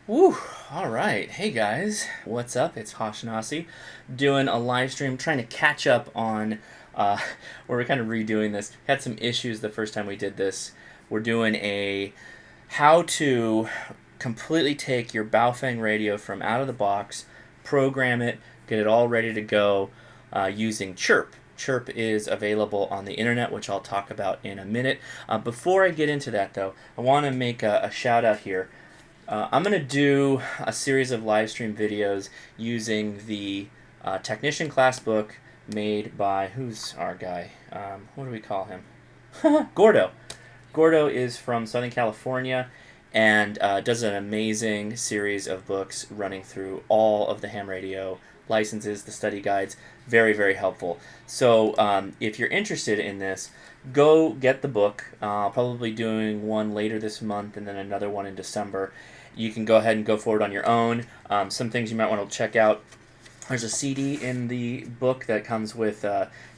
Woo! All right. Hey guys, what's up? It's Hoshinasi doing a live stream, trying to catch up on. We're kind of redoing this. Had some issues the first time we did this. We're doing a how to completely take your BaoFeng radio from out of the box, program it, get it all ready to go using CHIRP. CHIRP is available on the internet, which I'll talk about in a minute. Before I get into that, though, I want to make a shout out here. I'm going to do a series of live stream videos using the technician class book made by, who's our guy? What do we call him? Gordo. Gordo is from Southern California and does an amazing series of books running through all of the ham radio licenses, the study guides. Very, very helpful. So if you're interested in this, go get the book. Probably doing one later this month and then another one in December. You can go ahead and go forward on your own. Some things you might want to check out. There's a CD in the book that comes with,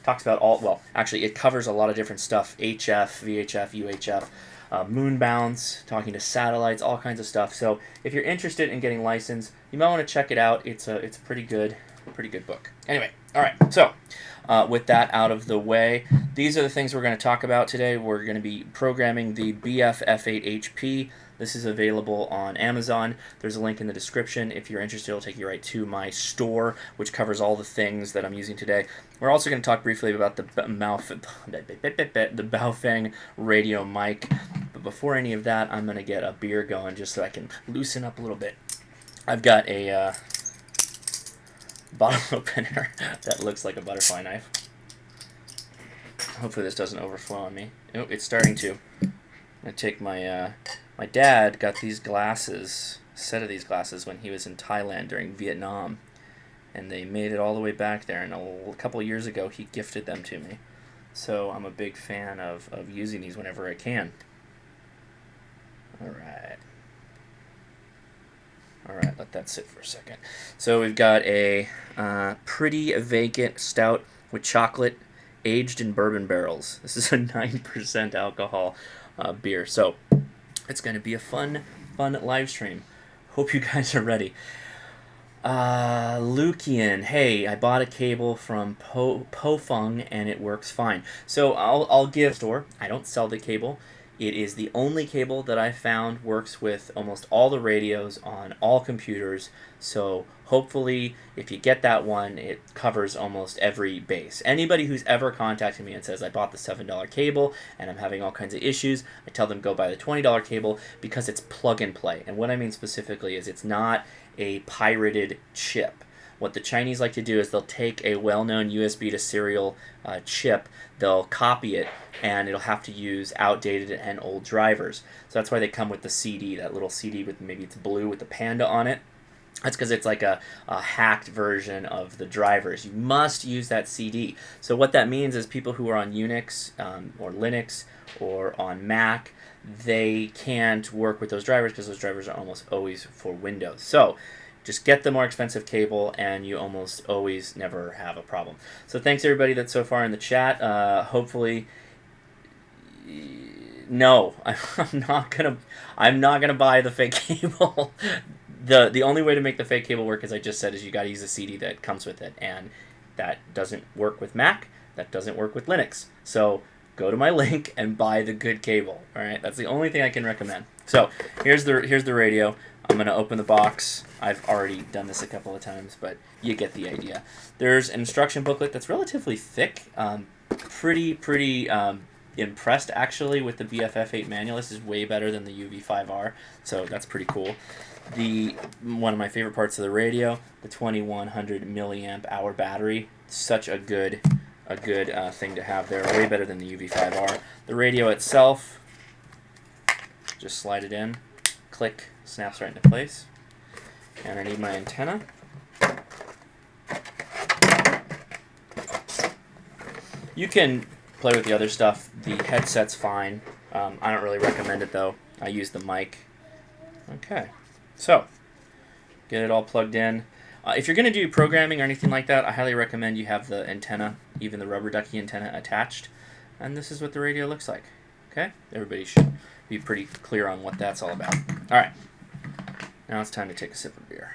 talks about all, well, actually it covers a lot of different stuff. HF, VHF, UHF, moon bounce, talking to satellites, all kinds of stuff. So if you're interested in getting licensed, you might want to check it out. It's a pretty good book. Anyway, all right. So with that out of the way, these are the things we're going to talk about today. We're going to be programming the BF-F8HP. This is available on Amazon. There's a link in the description. If you're interested, it'll take you right to my store, which covers all the things that I'm using today. We're also going to talk briefly about the BaoFeng radio mic. But before any of that, I'm going to get a beer going just so I can loosen up a little bit. I've got a bottle opener that looks like a butterfly knife. Hopefully this doesn't overflow on me. Oh, it's starting to. I'm going to take my... My dad got these glasses, a set of these glasses, when he was in Thailand during Vietnam. And they made it all the way back there. And a couple of years ago, he gifted them to me. So I'm a big fan of using these whenever I can. Alright, let that sit for a second. So we've got a pretty vacant stout with chocolate aged in bourbon barrels. This is a 9% alcohol beer. So it's going to be a fun live stream. Hope you guys are ready. Lukian, hey, I bought a cable from BaoFeng and it works fine. So I'll give store. I don't sell the cable. It is the only cable that I found works with almost all the radios on all computers. So hopefully, if you get that one, it covers almost every base. Anybody who's ever contacted me and says, I bought the $7 cable and I'm having all kinds of issues, I tell them go buy the $20 cable because it's plug and play. And what I mean specifically is it's not a pirated chip. What the Chinese like to do is they'll take a well-known USB to serial chip, they'll copy it, and it'll have to use outdated and old drivers. So that's why they come with the CD, that little CD with maybe it's blue with the panda on it. That's because it's like a hacked version of the drivers. You must use that CD. So what that means is people who are on Unix or Linux or on Mac, they can't work with those drivers because those drivers are almost always for Windows. So just get the more expensive cable and you almost always never have a problem. So thanks everybody that's so far in the chat. Hopefully, no, I'm not gonna buy the fake cable. The only way to make the fake cable work, as I just said, is you got to use a CD that comes with it, and that doesn't work with Mac. That doesn't work with Linux. So go to my link and buy the good cable. All right, that's the only thing I can recommend. So here's the radio. I'm gonna open the box. I've already done this a couple of times, but you get the idea. There's an instruction booklet that's relatively thick. Pretty impressed actually with the BF-F8 manual. This is way better than the UV-5R, so that's pretty cool. One of my favorite parts of the radio, the 2100 milliamp hour battery. Such a good thing to have there. Way better than the UV-5R. The radio itself, just slide it in, click, snaps right into place. And I need my antenna. You can play with the other stuff. The headset's fine. I don't really recommend it though. I use the mic. Okay, so get it all plugged in. If you're going to do programming or anything like that, I highly recommend you have the antenna, even the rubber ducky antenna, attached. And this is what the radio looks like. Okay, everybody should be pretty clear on what that's all about. All right. Now it's time to take a sip of beer.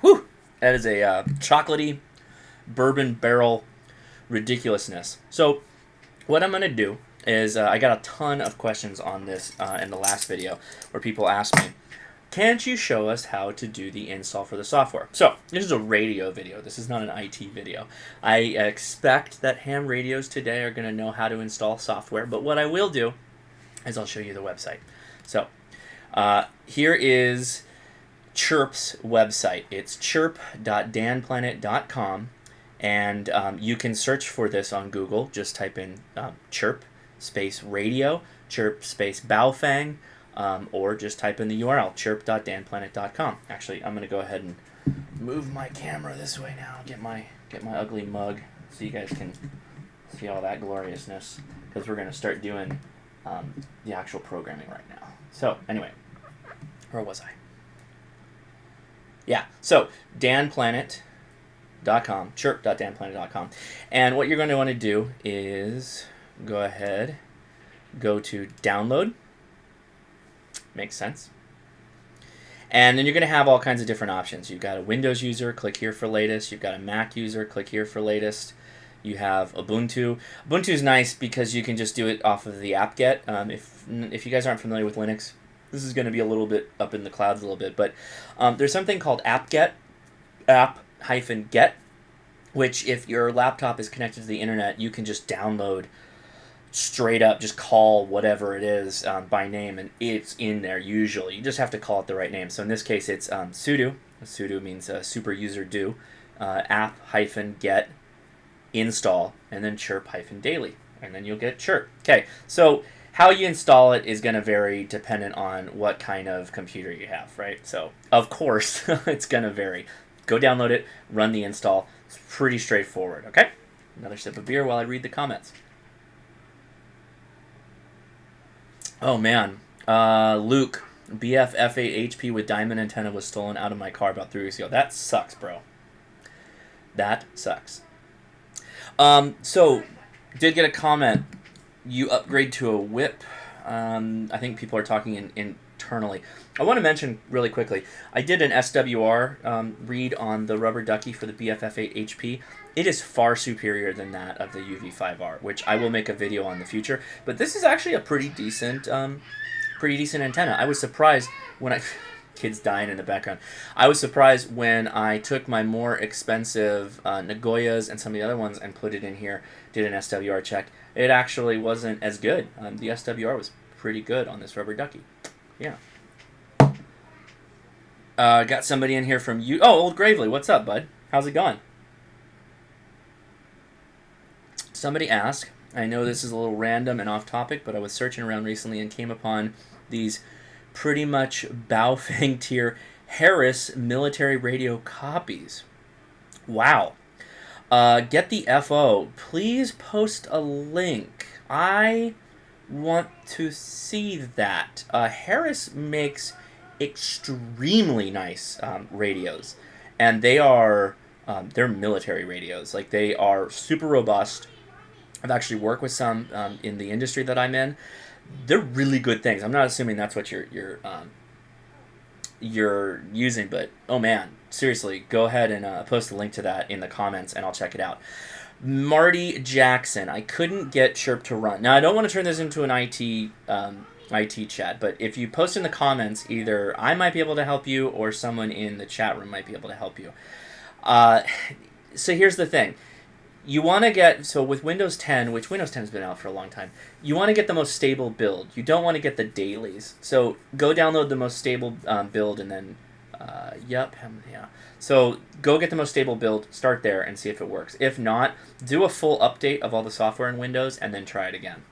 Whew! That is a chocolatey bourbon barrel ridiculousness. So what I'm going to do is I got a ton of questions on this in the last video where people asked me, can't you show us how to do the install for the software? So this is a radio video. This is not an IT video. I expect that ham radios today are going to know how to install software, but what I will do is I'll show you the website. So here is CHIRP's website. It's chirp.danplanet.com, and you can search for this on Google. Just type in CHIRP space radio, CHIRP space BaoFeng, or just type in the URL, chirp.danplanet.com. Actually, I'm going to go ahead and move my camera this way now, get my ugly mug so you guys can see all that gloriousness, because we're going to start doing the actual programming right now. So anyway, where was I? Yeah, so danplanet.com, chirp.danplanet.com. And what you're going to want to do is go ahead, go to download. Makes sense. And then you're going to have all kinds of different options. You've got a Windows user, click here for latest. You've got a Mac user, click here for latest. You have Ubuntu. Ubuntu is nice because you can just do it off of the apt-get. If you guys aren't familiar with Linux, this is going to be a little bit up in the clouds a little bit, but there's something called apt-get, app-get, which if your laptop is connected to the internet, you can just download straight up, just call whatever it is by name, and it's in there usually. You just have to call it the right name. So in this case, it's sudo. Sudo means super user do, app-get install, and then chirp-daily, and then you'll get chirp. Okay, so how you install it is going to vary dependent on what kind of computer you have, right? So of course, it's going to vary. Go download it, run the install. It's pretty straightforward, okay? Another sip of beer while I read the comments. Oh man, Luke, BF-F8HP with diamond antenna was stolen out of my car about 3 weeks ago. That sucks, bro. That sucks. So, did get a comment. You upgrade to a whip. I think people are talking internally. I want to mention really quickly, I did an SWR read on the rubber ducky for the BF-F8HP. It is far superior than that of the UV-5R, which I will make a video on in the future. But this is actually a pretty decent antenna. I was surprised when I... Kids dying in the background. I was surprised when I took my more expensive Nagoyas and some of the other ones and put it in here, did an SWR check. It actually wasn't as good. The SWR was pretty good on this rubber ducky. Yeah. Got somebody in here from you. Oh, Old Gravely. What's up, bud? How's it going? Somebody asked, I know this is a little random and off topic, but I was searching around recently and came upon these pretty much BaoFeng tier Harris military radio copies. Wow. Get the FO. Please post a link. I want to see that. Harris makes extremely nice radios, and they are they're military radios. Like, they are super robust. I've actually worked with some in the industry that I'm in. They're really good things. I'm not assuming that's what you're using, but oh man, seriously, go ahead and post a link to that in the comments, and I'll check it out. Marty Jackson, I couldn't get Chirp to run. Now, I don't want to turn this into an IT chat, but if you post in the comments, either I might be able to help you or someone in the chat room might be able to help you. So here's the thing. You want to get, so with Windows 10, which Windows 10 has been out for a long time, you want to get the most stable build. You don't want to get the dailies. So go download the most stable build, and then, yeah. So go get the most stable build, start there, and see if it works. If not, do a full update of all the software in Windows, and then try it again.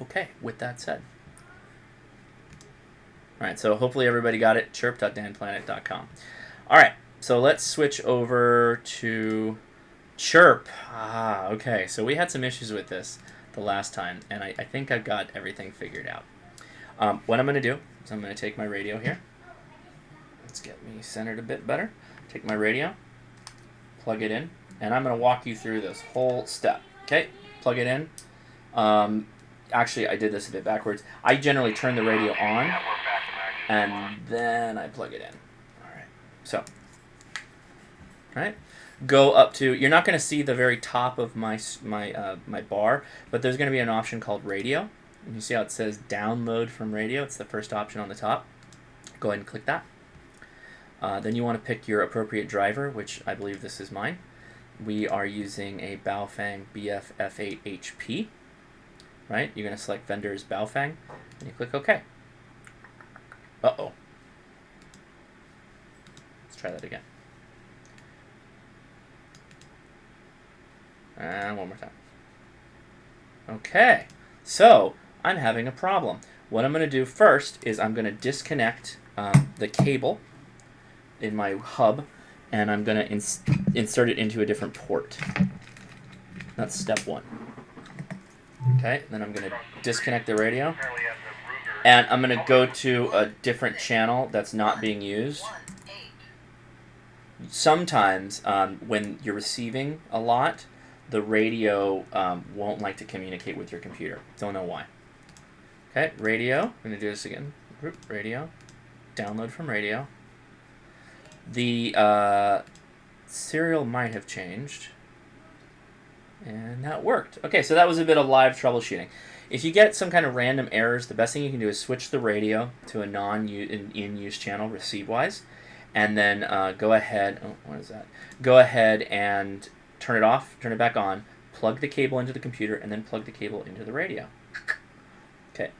Okay, with that said. All right, so hopefully everybody got it. chirp.danplanet.com. All right, so let's switch over to Chirp. Okay, so we had some issues with this the last time, and I think I've got everything figured out. What I'm going to do is I'm going to take my radio here. Let's get me centered a bit better. Take my radio, plug it in, and I'm going to walk you through this whole step. Okay, plug it in, Actually, I did this a bit backwards. I generally turn the radio on, and then I plug it in. All right. So, all right. Go up to. You're not going to see the very top of my bar, but there's going to be an option called radio. And you see how it says download from radio? It's the first option on the top. Go ahead and click that. Then you want to pick your appropriate driver, which I believe this is mine. We are using a BaoFeng BF-F8HP. Right? You're going to select vendors BaoFeng, and you click OK. Uh-oh. Let's try that again. And one more time. Okay. So, I'm having a problem. What I'm going to do first is I'm going to disconnect the cable in my hub, and I'm going to insert it into a different port. That's step one. Okay, then I'm going to disconnect the radio, and I'm going to go to a different channel that's not being used. Sometimes when you're receiving a lot, the radio won't like to communicate with your computer. Don't know why. Okay, radio. I'm going to do this again. Group radio. Download from radio. The serial might have changed. And that worked. Okay, so that was a bit of live troubleshooting. If you get some kind of random errors, the best thing you can do is switch the radio to a non-in-use channel receive-wise, and then go ahead. Oh, what is that? Go ahead and turn it off, turn it back on, plug the cable into the computer, and then plug the cable into the radio. Okay.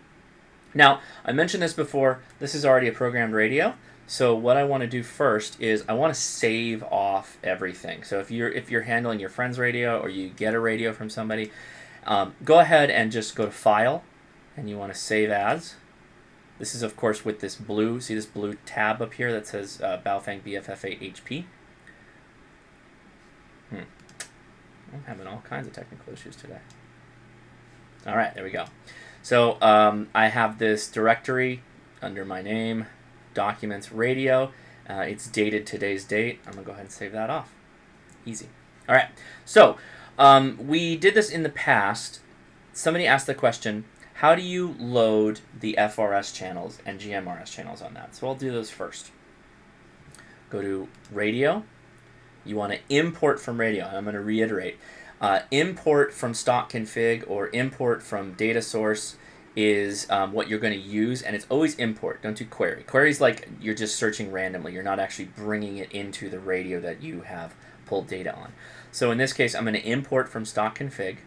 Now, I mentioned this before. This is already a programmed radio. So what I want to do first is I want to save off everything. So if you're handling your friend's radio, or you get a radio from somebody, go ahead and just go to File, and you want to Save As. This is, of course, with this blue. See this blue tab up here that says BaoFeng BF-F8HP. I'm having all kinds of technical issues today. All right, there we go. So I have this directory under my name. Documents radio. It's dated today's date. I'm going to go ahead and save that off. Easy. All right. So we did this in the past. Somebody asked the question, how do you load the FRS channels and GMRS channels on that? So I'll do those first. Go to radio. You want to import from radio. I'm going to reiterate. Import from stock config or import from data source is what you're going to use, and it's always import. Don't do query. Query is like you're just searching randomly. You're not actually bringing it into the radio that you have pulled data on. So in this case, I'm going to import from stock config,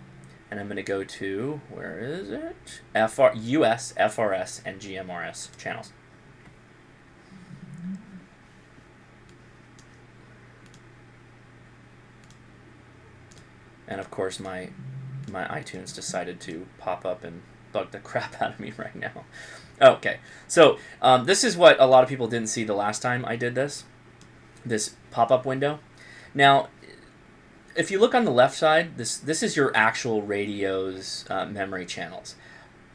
and I'm going to go to, where is it? US, FRS, and GMRS channels. And of course, my iTunes decided to pop up and bug the crap out of me right now. Okay, so this is what a lot of people didn't see the last time I did this pop-up window. Now, if you look on the left side, this is your actual radio's memory channels.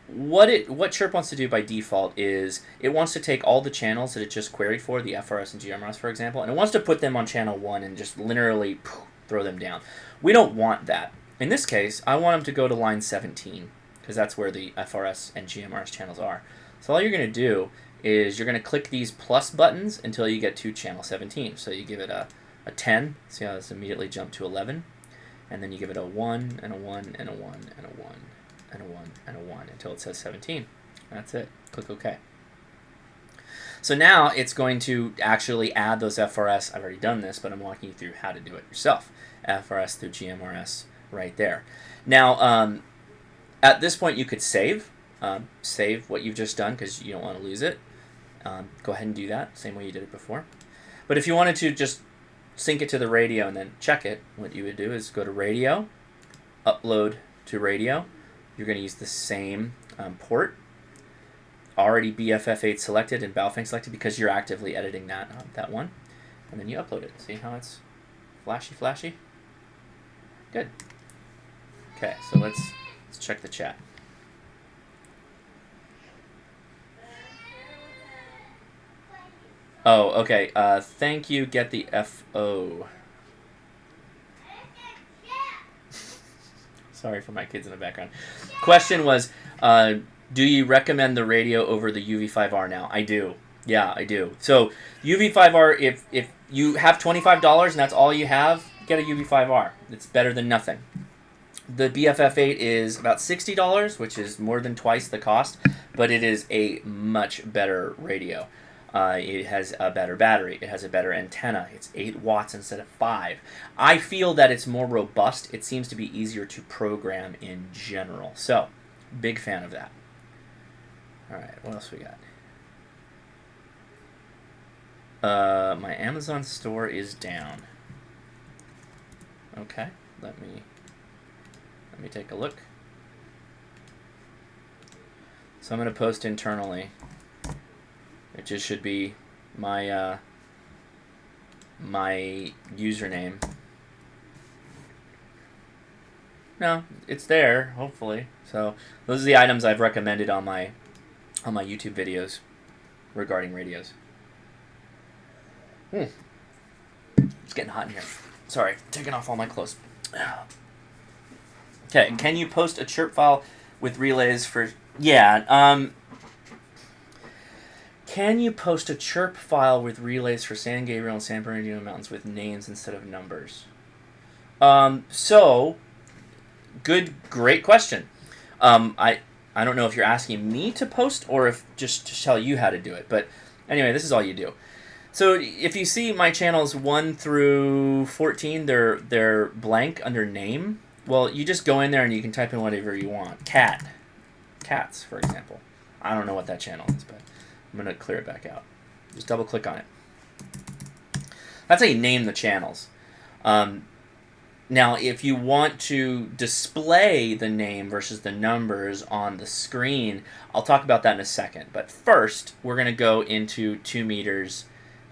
What CHIRP wants to do by default is it wants to take all the channels that it just queried for, the FRS and GMRS, for example, and it wants to put them on channel 1 and just literally throw them down. We don't want that. In this case, I want them to go to line 17. Because that's where the FRS and GMRS channels are. So all you're going to do is you're going to click these plus buttons until you get to channel 17. So you give it a 10. See how this immediately jumped to 11? And then you give it a 1, and a 1, and a 1, and a 1, and a 1, and a 1 until it says 17. That's it. Click OK. So now it's going to actually add those FRS. I've already done this, but I'm walking you through how to do it yourself. FRS through GMRS right there. Now, at this point, you could save what you've just done because you don't want to lose it. Go ahead and do that, same way you did it before. But if you wanted to just sync it to the radio and then check it, what you would do is go to radio, upload to radio. You're going to use the same port. Already BF-F8 selected and BaoFeng selected because you're actively editing that one. And then you upload it. See how it's flashy? Good. Okay, so let's check the chat. Oh, okay. Thank you. Get the FO. Sorry for my kids in the background. Question was, do you recommend the radio over the UV-5R now? I do. Yeah, I do. So UV-5R, if you have $25 and that's all you have, get a UV-5R. It's better than nothing. The BF-F8 is about $60, which is more than twice the cost, but it is a much better radio. It has a better battery. It has a better antenna. It's 8 watts instead of 5. I feel that it's more robust. It seems to be easier to program in general. So, big fan of that. All right, what else we got? My Amazon store is down. Okay, let me take a look. So I'm going to post internally. It just should be my my username. No, it's there, hopefully. So those are the items I've recommended on my YouTube videos regarding radios. It's getting hot in here. Sorry, taking off all my clothes. Okay, can you post a CHIRP file with relays for... Yeah, can you post a CHIRP file with relays for San Gabriel and San Bernardino Mountains with names instead of numbers? So, great question. I don't know if you're asking me to post or if just to tell you how to do it. But anyway, this is all you do. So if you see my channels 1 through 14, they're blank under name. Well, you just go in there and you can type in whatever you want. Cats, for example. I don't know what that channel is, but I'm going to clear it back out. Just double click on it. That's how you name the channels. Now, if you want to display the name versus the numbers on the screen, I'll talk about that in a second. But first, we're going to go into 2 meters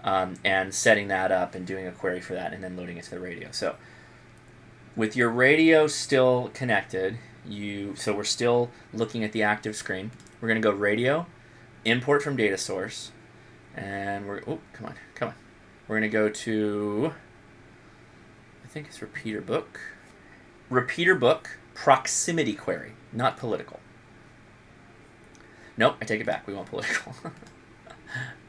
and setting that up and doing a query for that and then loading it to the radio. So with your radio still connected, so we're still looking at the active screen. We're going to go radio, import from data source, and oh, come on. We're going to go to, I think it's repeater book. Repeater book, proximity query, not political. Nope, I take it back. We want political.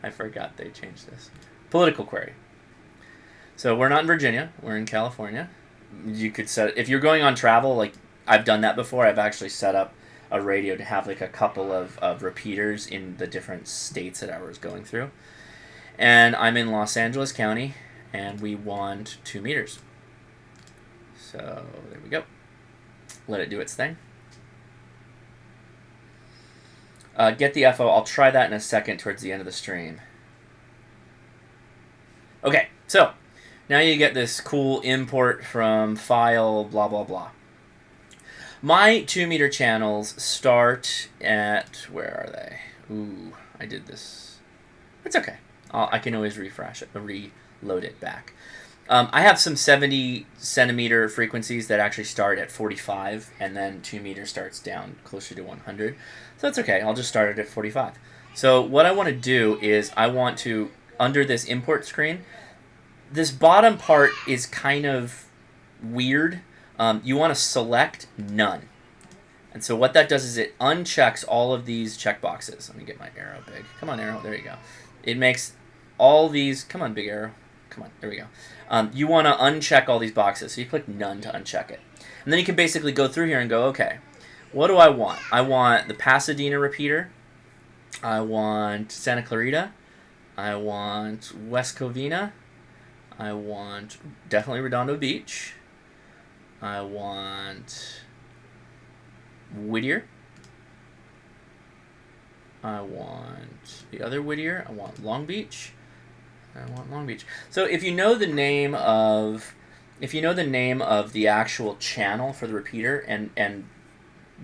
I forgot they changed this. Political query. So we're not in Virginia. We're in California. You could set, if you're going on travel, like I've done that before. I've actually set up a radio to have like a couple of repeaters in the different states that I was going through. And I'm in Los Angeles County, and we want 2 meters. So there we go. Let it do its thing. Get the FO. I'll try that in a second towards the end of the stream. Okay, so now you get this cool import from file, blah, blah, blah. My 2 meter channels start at, where are they? Ooh, I did this. It's okay. I can always refresh it, reload it back. I have some 70 centimeter frequencies that actually start at 45, and then 2 meter starts down closer to 100. So that's okay. I'll just start it at 45. So what I want to do is I want to, under this import screen, this bottom part is kind of weird. You want to select none. And so what that does is it unchecks all of these checkboxes. Let me get my arrow big. Come on, arrow. There you go. It makes all these... Come on, big arrow. Come on. There we go. You want to uncheck all these boxes. So you click none to uncheck it. And then you can basically go through here and go, okay, what do I want? I want the Pasadena repeater. I want Santa Clarita. I want West Covina. I want definitely Redondo Beach. I want Whittier. I want the other Whittier. I want Long Beach. I want Long Beach. So if you know the name of the actual channel for the repeater and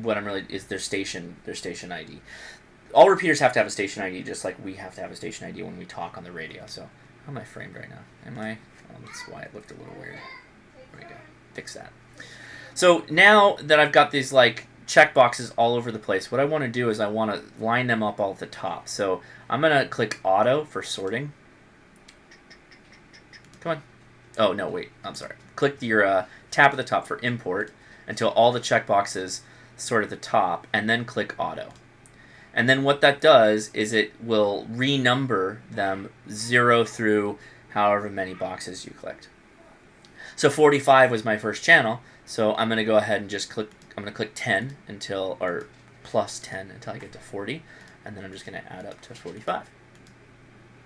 what I'm really is their station ID. All repeaters have to have a station ID, just like we have to have a station ID when we talk on the radio. So how am I framed right now? Am I? Oh, that's why it looked a little weird. There we go. Fix that. So now that I've got these like check boxes all over the place, what I want to do is I want to line them up all at the top. So I'm going to click auto for sorting. Come on. Oh, no, wait. I'm sorry. Click your tap at the top for import until all the checkboxes sort at the top, and then click auto. And then what that does is it will renumber them 0 through however many boxes you clicked. So 45 was my first channel, so I'm going to go ahead and just click, I'm going to click 10 until, or plus 10 until I get to 40, and then I'm just going to add up to 45.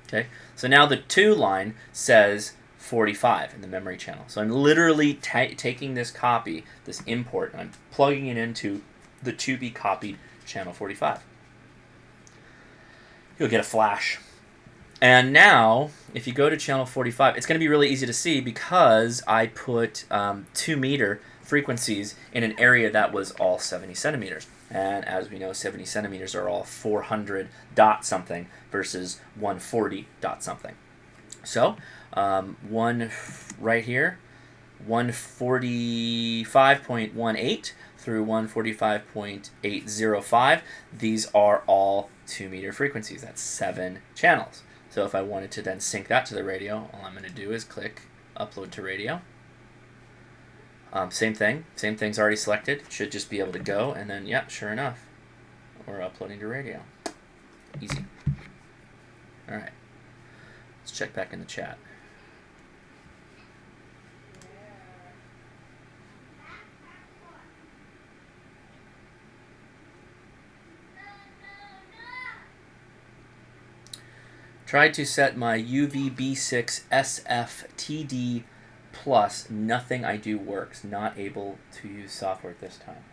Okay, so now the to line says 45 in the memory channel. So I'm literally taking this copy, this import, and I'm plugging it into the to be copied channel 45. You'll get a flash. And now, if you go to channel 45, it's going to be really easy to see because I put 2 meter frequencies in an area that was all 70 centimeters. And as we know, 70 centimeters are all 400 dot something versus 140 dot something. So, one right here, 145.18 through 145.805, these are all 2 meter frequencies. That's 7 channels. So if I wanted to then sync that to the radio, all I'm going to do is click upload to radio. Same thing's already selected. Should just be able to go, and then, yeah, sure enough, we're uploading to radio. Easy. All right. Let's check back in the chat. Tried to set my UV-B6 SFTD plus. Nothing I do works. Not able to use software at this time.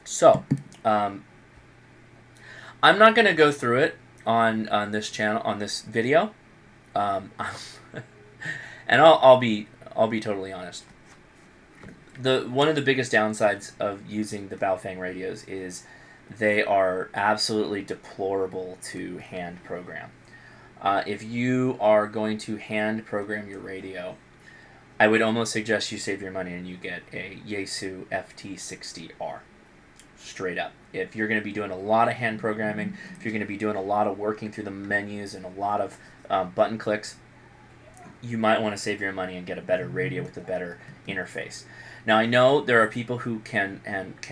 So, I'm not going to go through it on this channel, on this video, and I'll be totally honest. One of the biggest downsides of using the BaoFeng radios is they are absolutely deplorable to hand program. If you are going to hand program your radio, I would almost suggest you save your money and you get a Yaesu FT60R. Straight up. If you're going to be doing a lot of hand programming, if you're going to be doing a lot of working through the menus and a lot of button clicks, you might want to save your money and get a better radio with a better interface. Now, I know there are people who can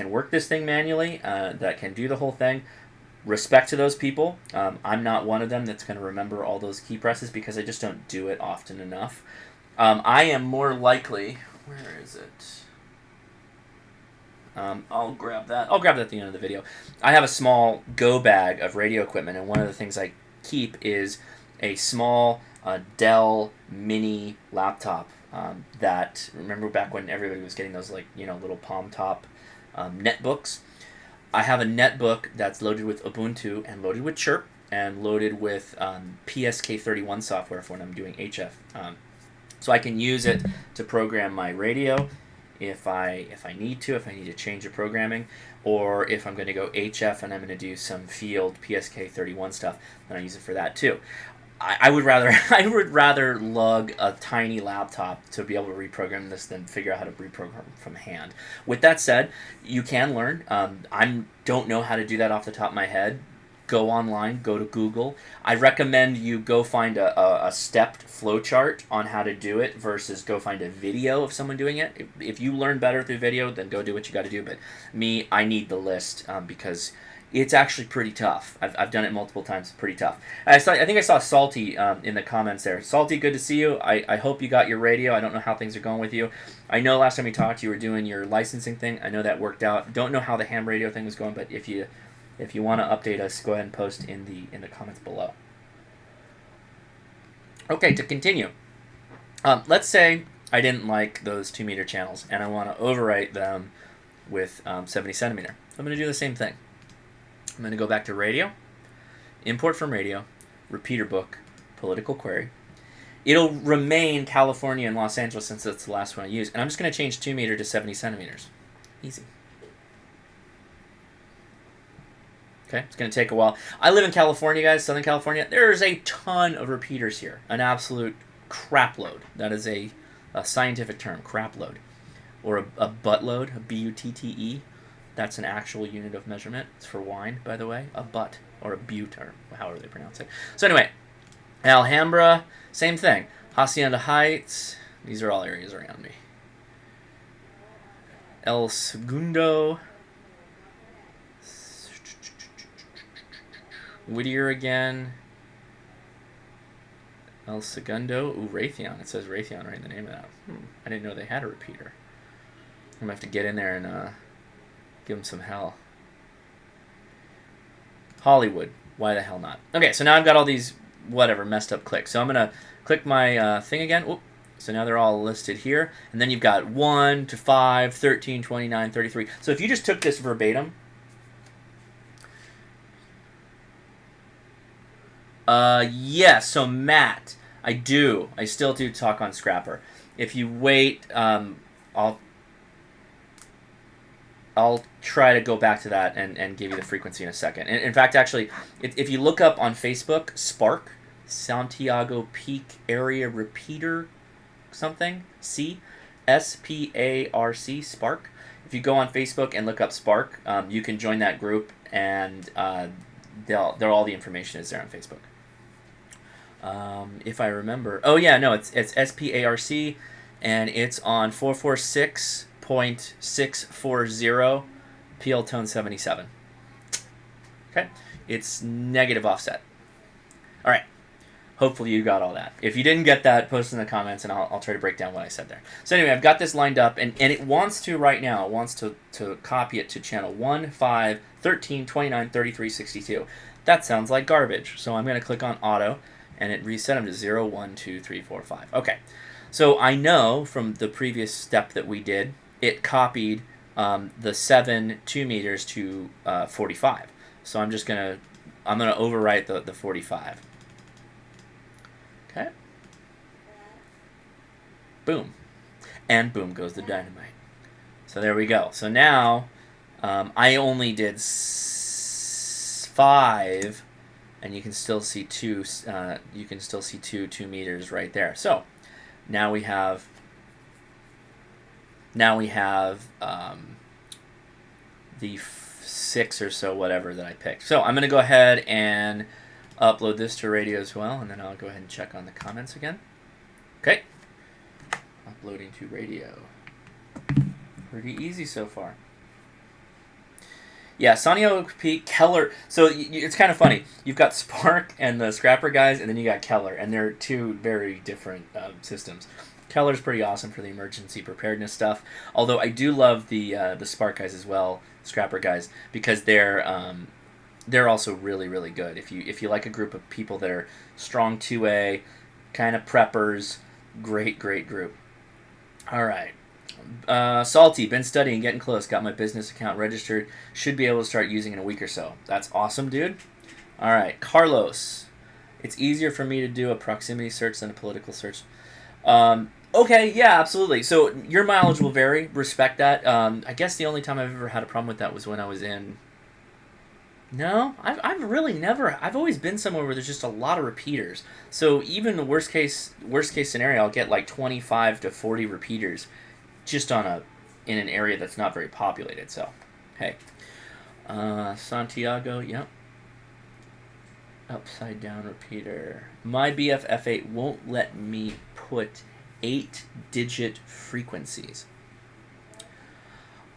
work this thing manually, that can do the whole thing. Respect to those people. I'm not one of them that's going to remember all those key presses because I just don't do it often enough. I am more likely... Where is it? I'll grab that. I'll grab that at the end of the video. I have a small go bag of radio equipment, and one of the things I keep is a small Dell mini laptop that, remember back when everybody was getting those, like, you know, little palm top netbooks? I have a netbook that's loaded with Ubuntu and loaded with CHIRP and loaded with PSK31 software for when I'm doing HF. So I can use it to program my radio if I need to change the programming, or if I'm going to go HF and I'm going to do some field PSK31 stuff, then I use it for that too. I would rather lug a tiny laptop to be able to reprogram this than figure out how to reprogram from hand. With that said, you can learn. I don't know how to do that off the top of my head. Go online, go to Google. I recommend you go find a stepped flowchart on how to do it versus go find a video of someone doing it. If you learn better through video, then go do what you got to do. But me, I need the list because it's actually pretty tough. I've done it multiple times. Pretty tough. I think I saw Salty in the comments there. Salty, good to see you. I hope you got your radio. I don't know how things are going with you. I know last time we talked, you were doing your licensing thing. I know that worked out. Don't know how the ham radio thing was going, but if you want to update us, go ahead and post in the comments below. Okay, to continue. Let's say I didn't like those 2 meter channels and I want to overwrite them with 70 centimeter. I'm going to do the same thing. I'm going to go back to radio, import from radio, repeater book, political query. It'll remain California and Los Angeles since that's the last one I used. And I'm just going to change 2 meter to 70 centimeters. Easy. Okay, it's going to take a while. I live in California, guys, Southern California. There's a ton of repeaters here. An absolute crap load. That is a scientific term, crap load. Or a butt load, a B-U-T-T-E. That's an actual unit of measurement. It's for wine, by the way. A butt, or a butte, or however they pronounce it. So anyway, Alhambra, same thing. Hacienda Heights, These are all areas around me. El Segundo. Whittier again. El Segundo. Ooh, Raytheon. It says Raytheon right in the name of that. I didn't know they had a repeater. I'm going to have to get in there and give them some hell. Hollywood. Why the hell not? Okay, so now I've got all these, whatever, messed up clicks. So I'm going to click my thing again. Oop. So now they're all listed here. And then you've got 1 to 5, 13, 29, 33. So if you just took this verbatim. Yes, so Matt, I still do talk on Scrapper. If you wait, I'll try to go back to that and give you the frequency in a second. In fact, actually, if you look up on Facebook, Spark, Santiago Peak Area Repeater something, SPARC, Spark. If you go on Facebook and look up Spark, you can join that group, and all the information is there on Facebook. If I remember. Oh, yeah, no, it's SPARC, and it's on 446.640 PL tone 77. Okay, it's negative offset. All right, hopefully you got all that. If you didn't get that, post in the comments, and I'll try to break down what I said there. So anyway, I've got this lined up, and it wants to right now. It wants to copy it to channel 1, 5, 13, 29, 33, 62. That sounds like garbage. So I'm going to click on auto, and it reset them to 0, 1, 2, 3, 4, 5. Okay. So I know from the previous step that we did, it copied the 7 2 meters to 45. So I'm gonna overwrite the 45. Okay. Boom. And boom goes the dynamite. So there we go. So now I only did 5, and you can still see 2. You can still see 2 meters right there. So now we have the 6 or so, whatever, that I picked. So I'm going to go ahead and upload this to radio as well, and then I'll go ahead and check on the comments again. Okay. Uploading to radio. Pretty easy so far. Yeah, Santiago Peak, Keller. So it's kind of funny. You've got Spark and the Scrapper guys, and then you got Keller, and they're two very different systems. Keller's pretty awesome for the emergency preparedness stuff. Although I do love the Spark guys as well, Scrapper guys, because they're also really, really good. If you like a group of people that are strong 2A, kind of preppers, great group. All right. Salty, been studying, getting close, got my business account registered, should be able to start using in a week or so. That's awesome, dude. All right, Carlos, it's easier for me to do a proximity search than a political search. Okay, yeah, absolutely. So your mileage will vary, respect that. I guess the only time I've ever had a problem with that was when I was in... No, I've really never... I've always been somewhere where there's just a lot of repeaters. So even the worst case scenario, I'll get like 25 to 40 repeaters just in an area that's not very populated. So, hey. Santiago, yep. Upside down repeater. My BF-F8 won't let me put 8-digit frequencies.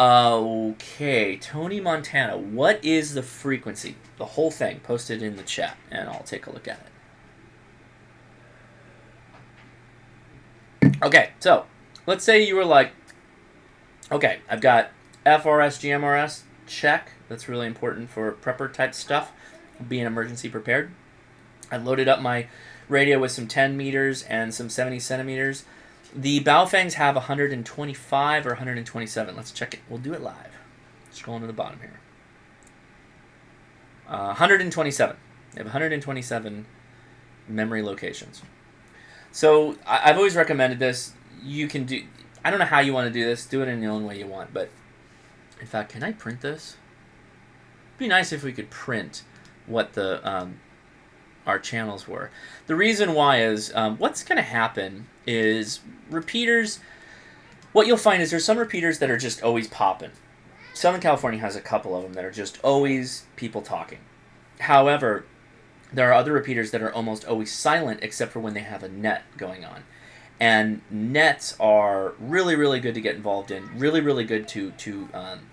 Okay, Tony Montana, what is the frequency? The whole thing, post it in the chat, and I'll take a look at it. Okay, so let's say you were like, okay, I've got FRS, GMRS, check. That's really important for prepper type stuff, being emergency prepared. I loaded up my radio with some 10 meters and some 70 centimeters. The BaoFengs have 125 or 127. Let's check it. We'll do it live. Scrolling to the bottom here. 127. They have 127 memory locations. So I've always recommended this. You can do... I don't know how you want to do this. Do it in the own way you want. But, in fact, can I print this? It'd be nice if we could print what the... our channels were. The reason why is what's going to happen is repeaters, what you'll find is there's some repeaters that are just always popping. Southern California has a couple of them that are just always people talking. However, there are other repeaters that are almost always silent except for when they have a net going on. And nets are really, really good to get involved in. Really, really good to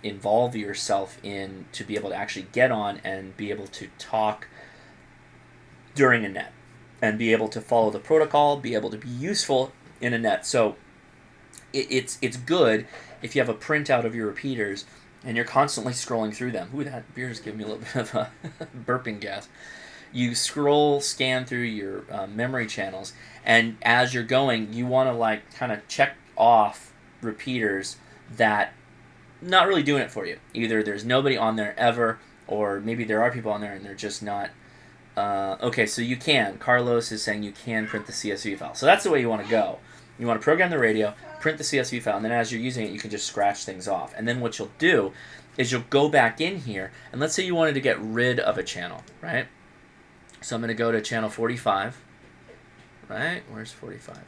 involve yourself in, to be able to actually get on and be able to talk during a net and be able to follow the protocol, be able to be useful in a net. So it's good if you have a printout of your repeaters and you're constantly scrolling through them. Ooh, that beer's giving me a little bit of a burping gas. You scan through your memory channels, and as you're going, you want to like kind of check off repeaters that not really doing it for you. Either there's nobody on there ever, or maybe there are people on there and they're just not. Okay, so you can. Carlos is saying you can print the CSV file. So that's the way you want to go. You want to program the radio, print the CSV file, and then as you're using it, you can just scratch things off. And then what you'll do is you'll go back in here, and let's say you wanted to get rid of a channel, right? So I'm going to go to channel 45, right? Where's 45?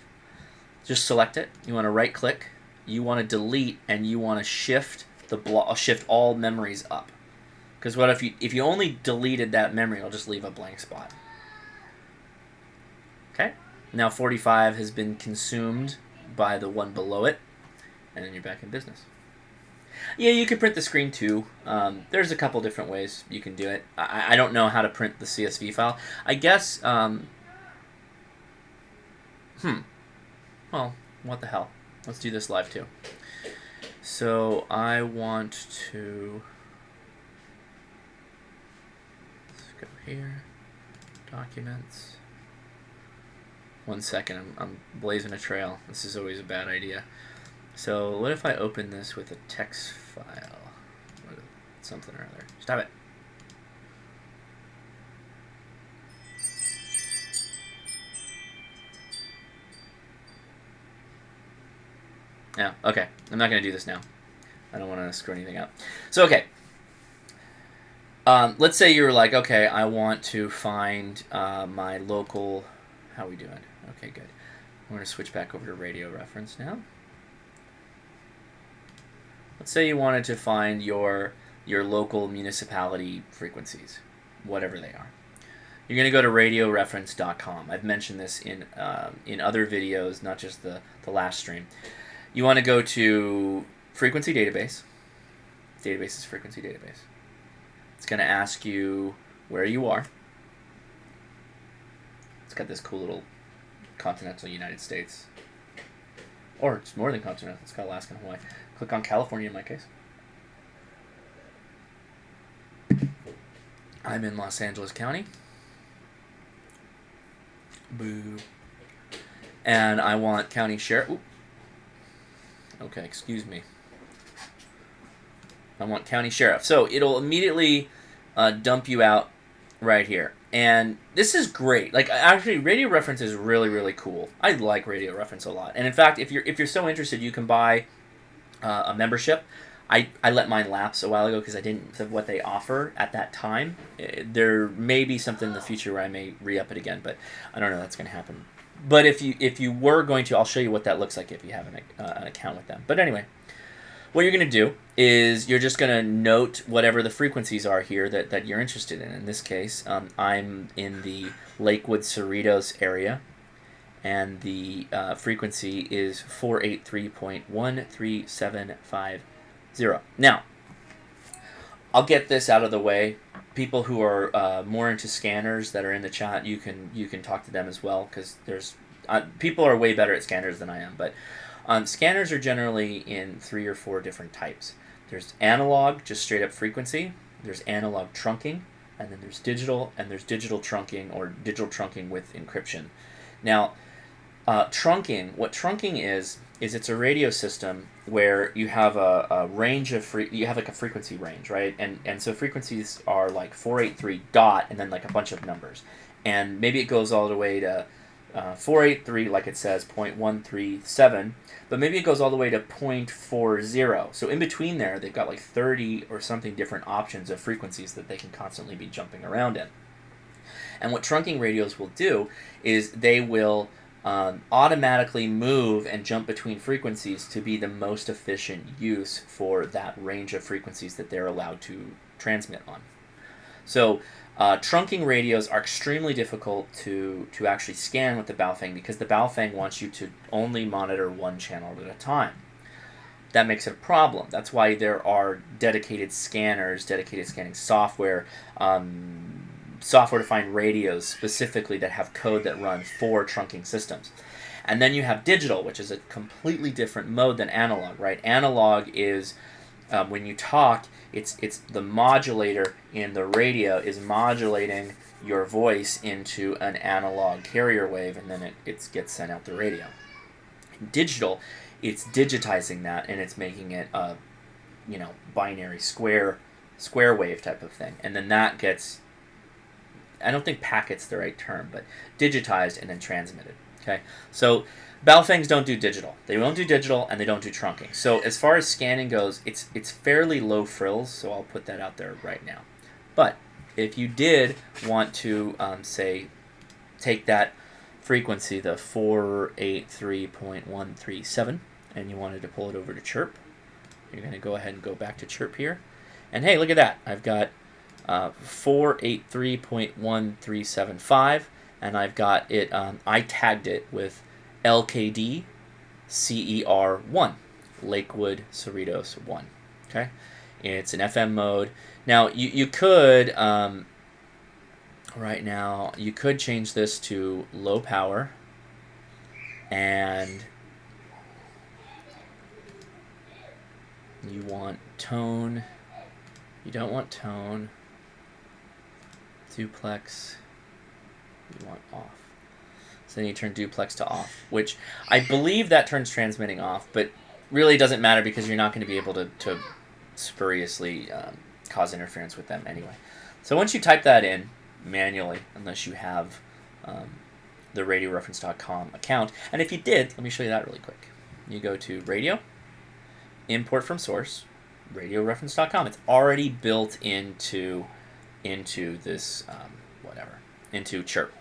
Just select it. You want to right-click. You want to delete, and you want to shift shift all memories up. Because what if you only deleted that memory, it'll just leave a blank spot. Okay? Now 45 has been consumed by the one below it, and then you're back in business. Yeah, you can print the screen too. There's a couple different ways you can do it. I don't know how to print the CSV file. I guess, well, what the hell. Let's do this live too. So I want to, let's go here, documents. 1 second, I'm blazing a trail. This is always a bad idea. So what if I open this with a text file? Something or other. Stop it. Yeah, okay. I'm not going to do this now. I don't want to screw anything up. So, okay. Let's say you're like, okay, I want to find my local... How are we doing? Okay, good. We're going to switch back over to radio reference now. Let's say you wanted to find your local municipality frequencies, whatever they are. You're going to go to radioreference.com. I've mentioned this in other videos, not just the last stream. You want to go to frequency database. Database is frequency database. It's going to ask you where you are. It's got this cool little continental United States. Or it's more than continental. It's got Alaska and Hawaii. Click on California in my case. I'm in Los Angeles County. Boo. And I want county sheriff. Oop. Okay, excuse me. I want county sheriff. So it'll immediately dump you out right here. And this is great. Like, actually, Radio Reference is really, really cool. I like Radio Reference a lot. And in fact, if you're so interested, you can buy a membership. I let mine lapse a while ago because I didn't know what they offer at that time. There may be something in the future where I may re-up it again, but I don't know if that's going to happen. But if you were going to, I'll show you what that looks like if you have an account with them. But anyway, what you're going to do is you're just going to note whatever the frequencies are here that you're interested in. In this case, I'm in the Lakewood Cerritos area, and the frequency is 483.13750. Now, I'll get this out of the way. People who are more into scanners that are in the chat, you can talk to them as well, because there's people are way better at scanners than I am. But scanners are generally in 3 or 4 different types. There's analog, just straight up frequency. There's analog trunking, and then there's digital, and there's digital trunking or digital trunking with encryption. Now, trunking, what trunking is it's a radio system where you have a range of you have like a frequency range, right? And so frequencies are like 483 dot and then like a bunch of numbers, and maybe it goes all the way to 483, like it says 0.137, but maybe it goes all the way to 0.40. So in between there, they've got like 30 or something different options of frequencies that they can constantly be jumping around in. And what trunking radios will do is they will automatically move and jump between frequencies to be the most efficient use for that range of frequencies that they're allowed to transmit on. So trunking radios are extremely difficult to actually scan with the BaoFeng because the BaoFeng wants you to only monitor one channel at a time. That makes it a problem. That's why there are dedicated scanners, dedicated scanning software, software-defined radios specifically that have code that run for trunking systems. And then you have digital, which is a completely different mode than analog, right? Analog is when you talk, it's the modulator in the radio is modulating your voice into an analog carrier wave, and then it gets sent out the radio. In digital, it's digitizing that, and it's making it a binary square wave type of thing, and then that gets, I don't think packet's the right term, but digitized and then transmitted. Okay, so BaoFengs don't do digital. They won't do digital, and they don't do trunking. So as far as scanning goes, it's fairly low frills, so I'll put that out there right now. But if you did want to, say, take that frequency, the 483.137, and you wanted to pull it over to CHIRP, you're going to go ahead and go back to CHIRP here. And hey, look at that. I've got 483.1375, and I've got it, I tagged it with LKD CER1, Lakewood Cerritos 1. Okay, it's an FM mode. Now you could right now you could change this to low power, and you want tone. You don't want tone. Duplex. You want off. So then you turn duplex to off, which I believe that turns transmitting off, but really doesn't matter because you're not going to be able to spuriously cause interference with them anyway. So once you type that in manually, unless you have the radioreference.com account, and if you did, let me show you that really quick. You go to radio, import from source, radioreference.com. It's already built into this into CHIRP.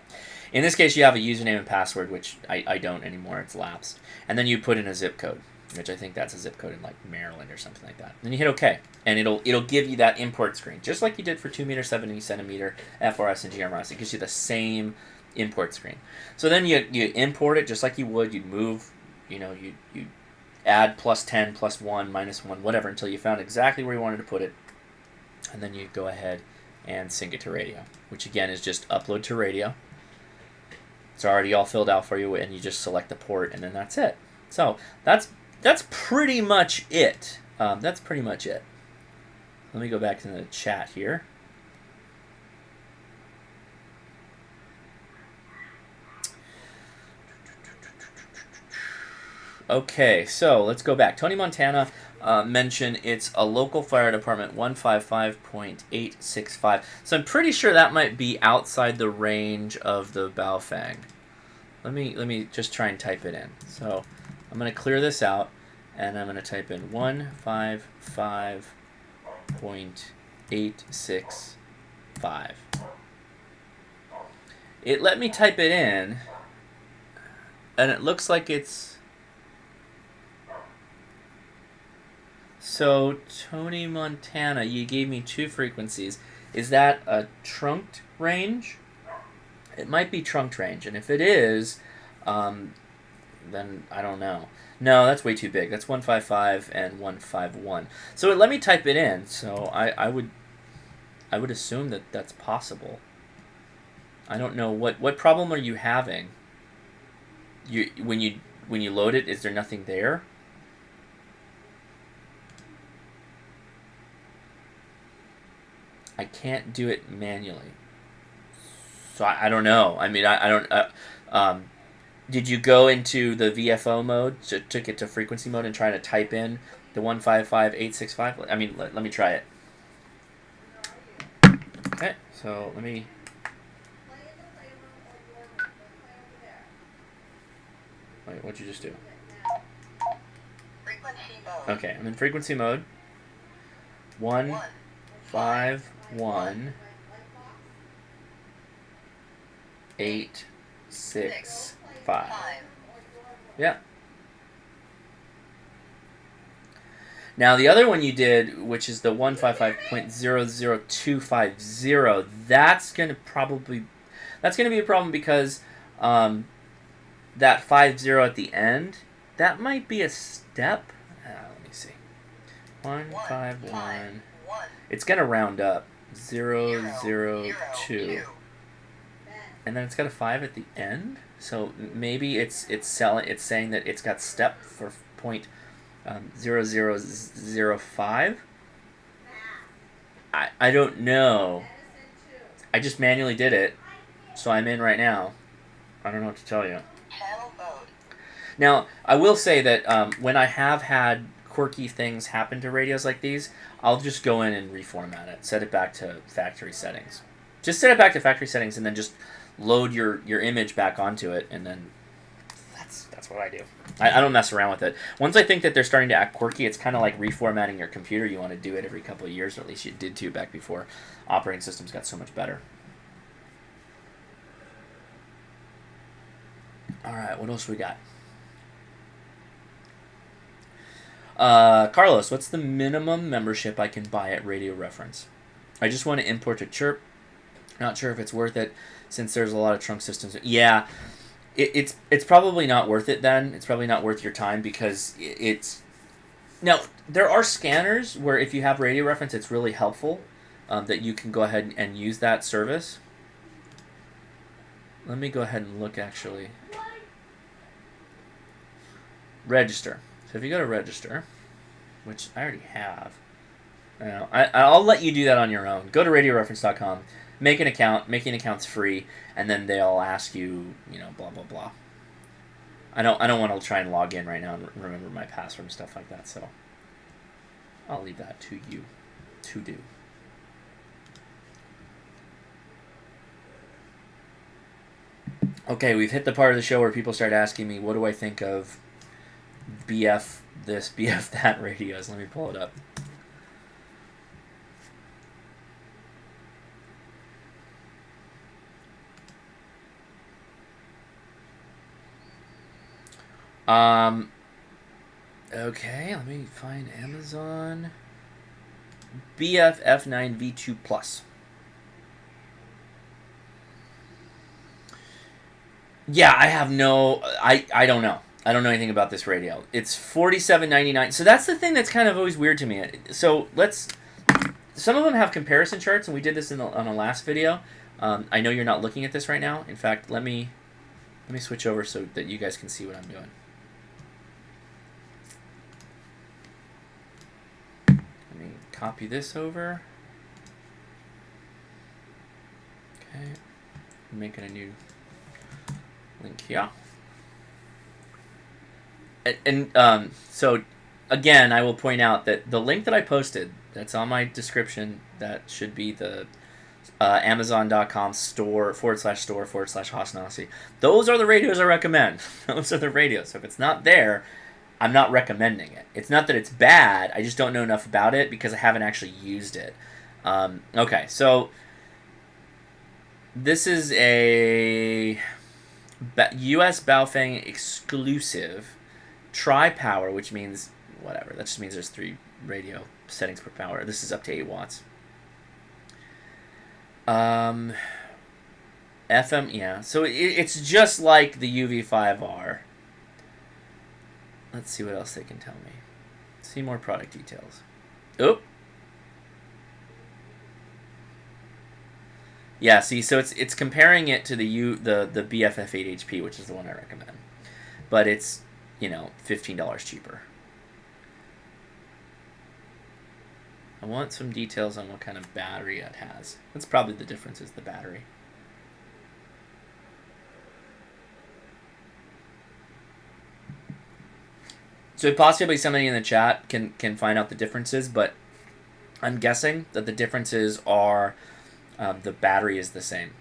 In this case, you have a username and password, which I don't anymore. It's lapsed. And then you put in a zip code, which I think that's a zip code in like Maryland or something like that. Then you hit OK, and it'll give you that import screen, just like you did for 2 meter, 70 centimeter FRS and GMRS. It gives you the same import screen. So then you import it just like you would. You'd move, you add +10, +1, -1, whatever, until you found exactly where you wanted to put it. And then you go ahead and sync it to radio, which again is just upload to radio. It's already all filled out for you, and you just select the port, and then that's it. So that's pretty much it. That's pretty much it. Let me go back to the chat here. Okay, so let's go back. Tony Montana mentioned it's a local fire department 155.865. So I'm pretty sure that might be outside the range of the BaoFeng. Let me just try and type it in. So I'm going to clear this out, and I'm going to type in 155.865. It let me type it in, and it looks like it's... So, Tony Montana, you gave me 2 frequencies. Is that a trunked range? It might be trunked range, and if it is, then I don't know. No, that's way too big. That's 155 and 151. So it let me type it in. So I would assume that that's possible. I don't know what problem are you having. When you load it, is there nothing there? I can't do it manually. So I don't know. I mean, I don't... did you go into the VFO mode, took it to frequency mode, and try to type in the 155.865? I mean, let me try it. Okay, so let me... Wait, what'd you just do? Frequency mode. Okay, I'm in frequency mode. 151.865. Yeah. Now the other one you did, which is the 155.00250, that's going to be a problem because that 50 at the end, that might be a step. Let me see. 151. It's going to round up 002. And then it's got a 5 at the end. So maybe it's saying that it's got step for point 0005. I don't know. I just manually did it, so I'm in right now. I don't know what to tell you. Now, I will say that when I have had quirky things happen to radios like these, I'll just go in and reformat it, set it back to factory settings. Just set it back to factory settings and then just load your image back onto it, and then that's what I do. I don't mess around with it. Once I think that they're starting to act quirky, it's kind of like reformatting your computer. You want to do it every couple of years, or at least you did to back before operating systems got so much better. All right, what else we got? Carlos, what's the minimum membership I can buy at Radio Reference? I just want to import to CHIRP. Not sure if it's worth it since there's a lot of trunk systems. Yeah, it's probably not worth it then. It's probably not worth your time because it's... Now, there are scanners where if you have Radio Reference, it's really helpful that you can go ahead and use that service. Let me go ahead and look actually. Register. So if you go to register, which I already have, I'll let you do that on your own. Go to radioreference.com, make an account, making accounts free, and then they'll ask you, blah blah blah. I don't want to try and log in right now and remember my password and stuff like that, so I'll leave that to you to do. Okay, we've hit the part of the show where people start asking me, what do I think of BF this, BF that radios? Let me pull it up. Okay, let me find Amazon. BF-F8HP Plus. Yeah, I have no... I don't know. I don't know anything about this radio. It's $47.99. So that's the thing that's kind of always weird to me. So let's... Some of them have comparison charts, and we did this on a last video. I know you're not looking at this right now. In fact, let me switch over so that you guys can see what I'm doing. Let me copy this over. Okay. I'm making a new link here. And so, again, I will point out that the link that I posted, that's on my description, that should be the Amazon.com store/store/Hosnasi. Those are the radios I recommend. Those are the radios. So if it's not there, I'm not recommending it. It's not that it's bad. I just don't know enough about it because I haven't actually used it. Okay, so this is a US BaoFeng exclusive tri-power, which means whatever. That just means there's 3 radio settings per power. This is up to 8 watts. FM, yeah. So it's just like the UV-5R. Let's see what else they can tell me. See more product details. Oop. Yeah, see, so it's comparing it to the BF-F8HP, which is the one I recommend. But it's, $15 cheaper. I want some details on what kind of battery it has. That's probably the difference, is the battery. So possibly somebody in the chat can find out the differences, but I'm guessing that the differences are the battery is the same.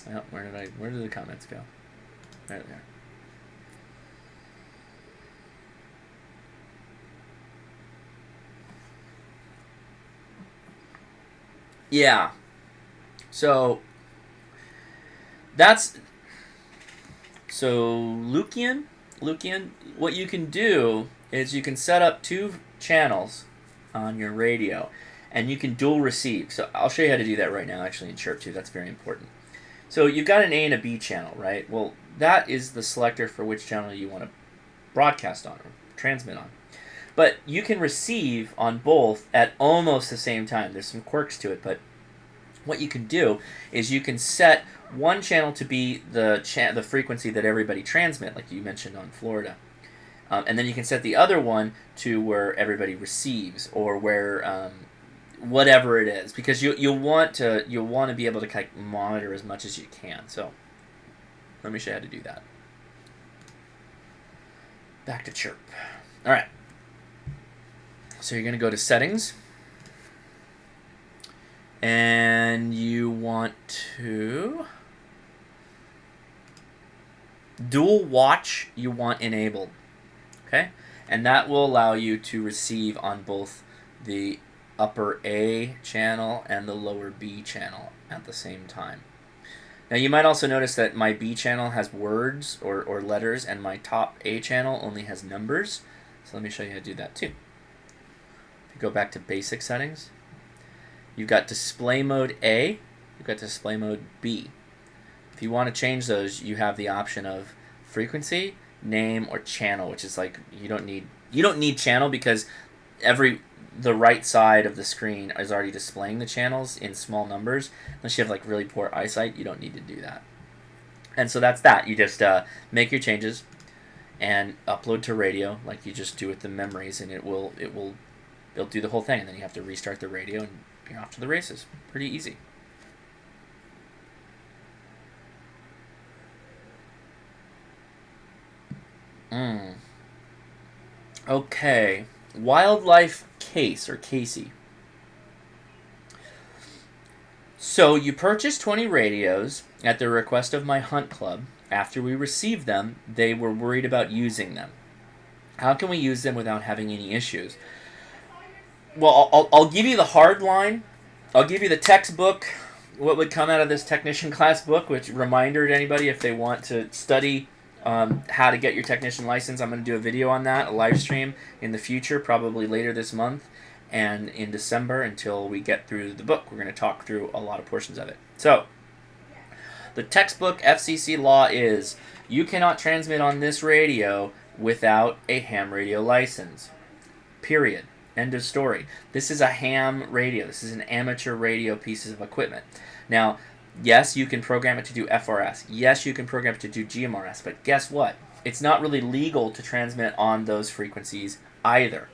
Oh, where did the comments go? Right there. Yeah. So that's Lucian. What you can do is you can set up two channels on your radio, and you can dual receive. So I'll show you how to do that right now. Actually, in CHIRP too, that's very important. So you've got an A and a B channel, right? Well, that is the selector for which channel you want to broadcast on or transmit on. But you can receive on both at almost the same time. There's some quirks to it, but what you can do is you can set one channel to be the frequency that everybody transmit, like you mentioned on Florida. And then you can set the other one to where everybody receives, or where whatever it is, because you'll want to be able to kind of monitor as much as you can. So let me show you how to do that. Back to CHIRP. All right. So you're going to go to Settings, and you want to dual watch. You want enabled, okay, and that will allow you to receive on both the upper A channel and the lower B channel at the same time. Now you might also notice that my B channel has words or letters, and my top A channel only has numbers. So let me show you how to do that too. If you go back to basic settings, you've got display mode A, you've got display mode B. If you want to change those, you have the option of frequency, name, or channel, which is like you don't need channel, because the right side of the screen is already displaying the channels in small numbers. Unless you have like really poor eyesight, you don't need to do that. And so that's that. You just make your changes and upload to radio like you just do with the memories, and it'll do the whole thing, and then you have to restart the radio and you're off to the races. Pretty easy. Okay. Wildlife case, or Casey. So you purchased 20 radios at the request of my hunt club. After we received them, they were worried about using them. How can we use them without having any issues? Well, I'll give you the hard line. I'll give you the textbook, what would come out of this technician class book, which reminder to anybody if they want to study how to get your technician license. I'm going to do a video on that, a live stream in the future, probably later this month and in December, until we get through the book. We're going to talk through a lot of portions of it. So, the textbook FCC law is you cannot transmit on this radio without a ham radio license. Period. End of story. This is a ham radio. This is an amateur radio piece of equipment. Now, yes, you can program it to do FRS. Yes, you can program it to do GMRS. But guess what? It's not really legal to transmit on those frequencies either.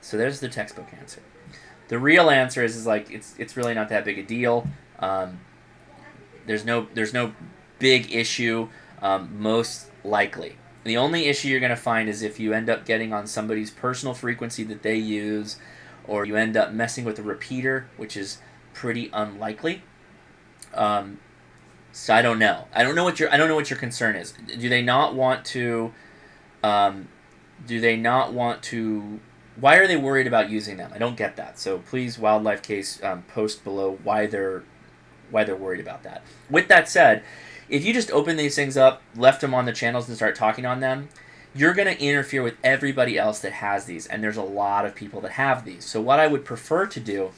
So there's the textbook answer. The real answer is like it's really not that big a deal. There's no big issue, most likely. The only issue you're going to find is if you end up getting on somebody's personal frequency that they use, or you end up messing with a repeater, which is pretty unlikely. So I don't know. I don't know what your concern is. Do they not want to? Why are they worried about using them? I don't get that. So please, wildlife case, post below why they're worried about that. With that said, if you just open these things up, left them on the channels, and start talking on them, you're going to interfere with everybody else that has these, and there's a lot of people that have these. So what I would prefer to do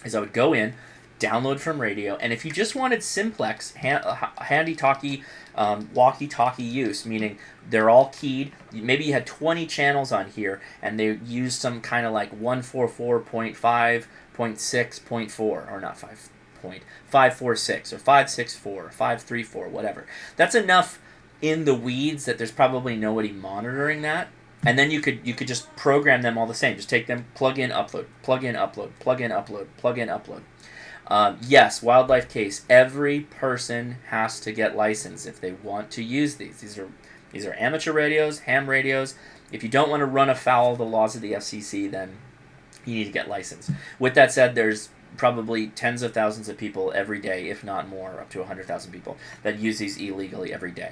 is I would go in, download from radio, and if you just wanted simplex, Handie Talkie, walkie-talkie use, meaning they're all keyed, maybe you had 20 channels on here, and they used some kind of like 144.5.6.4, or not 5.546 or 564 or 534, whatever. That's enough in the weeds that there's probably nobody monitoring that. And then you could just program them all the same. Just take them, plug in, upload, plug in, upload, plug in, upload, plug in, upload. Yes, wildlife case. Every person has to get licensed if they want to use these. These are amateur radios, ham radios. If you don't want to run afoul of the laws of the FCC, then you need to get licensed. With that said, there's probably tens of thousands of people every day, if not more, up to 100,000 people that use these illegally every day.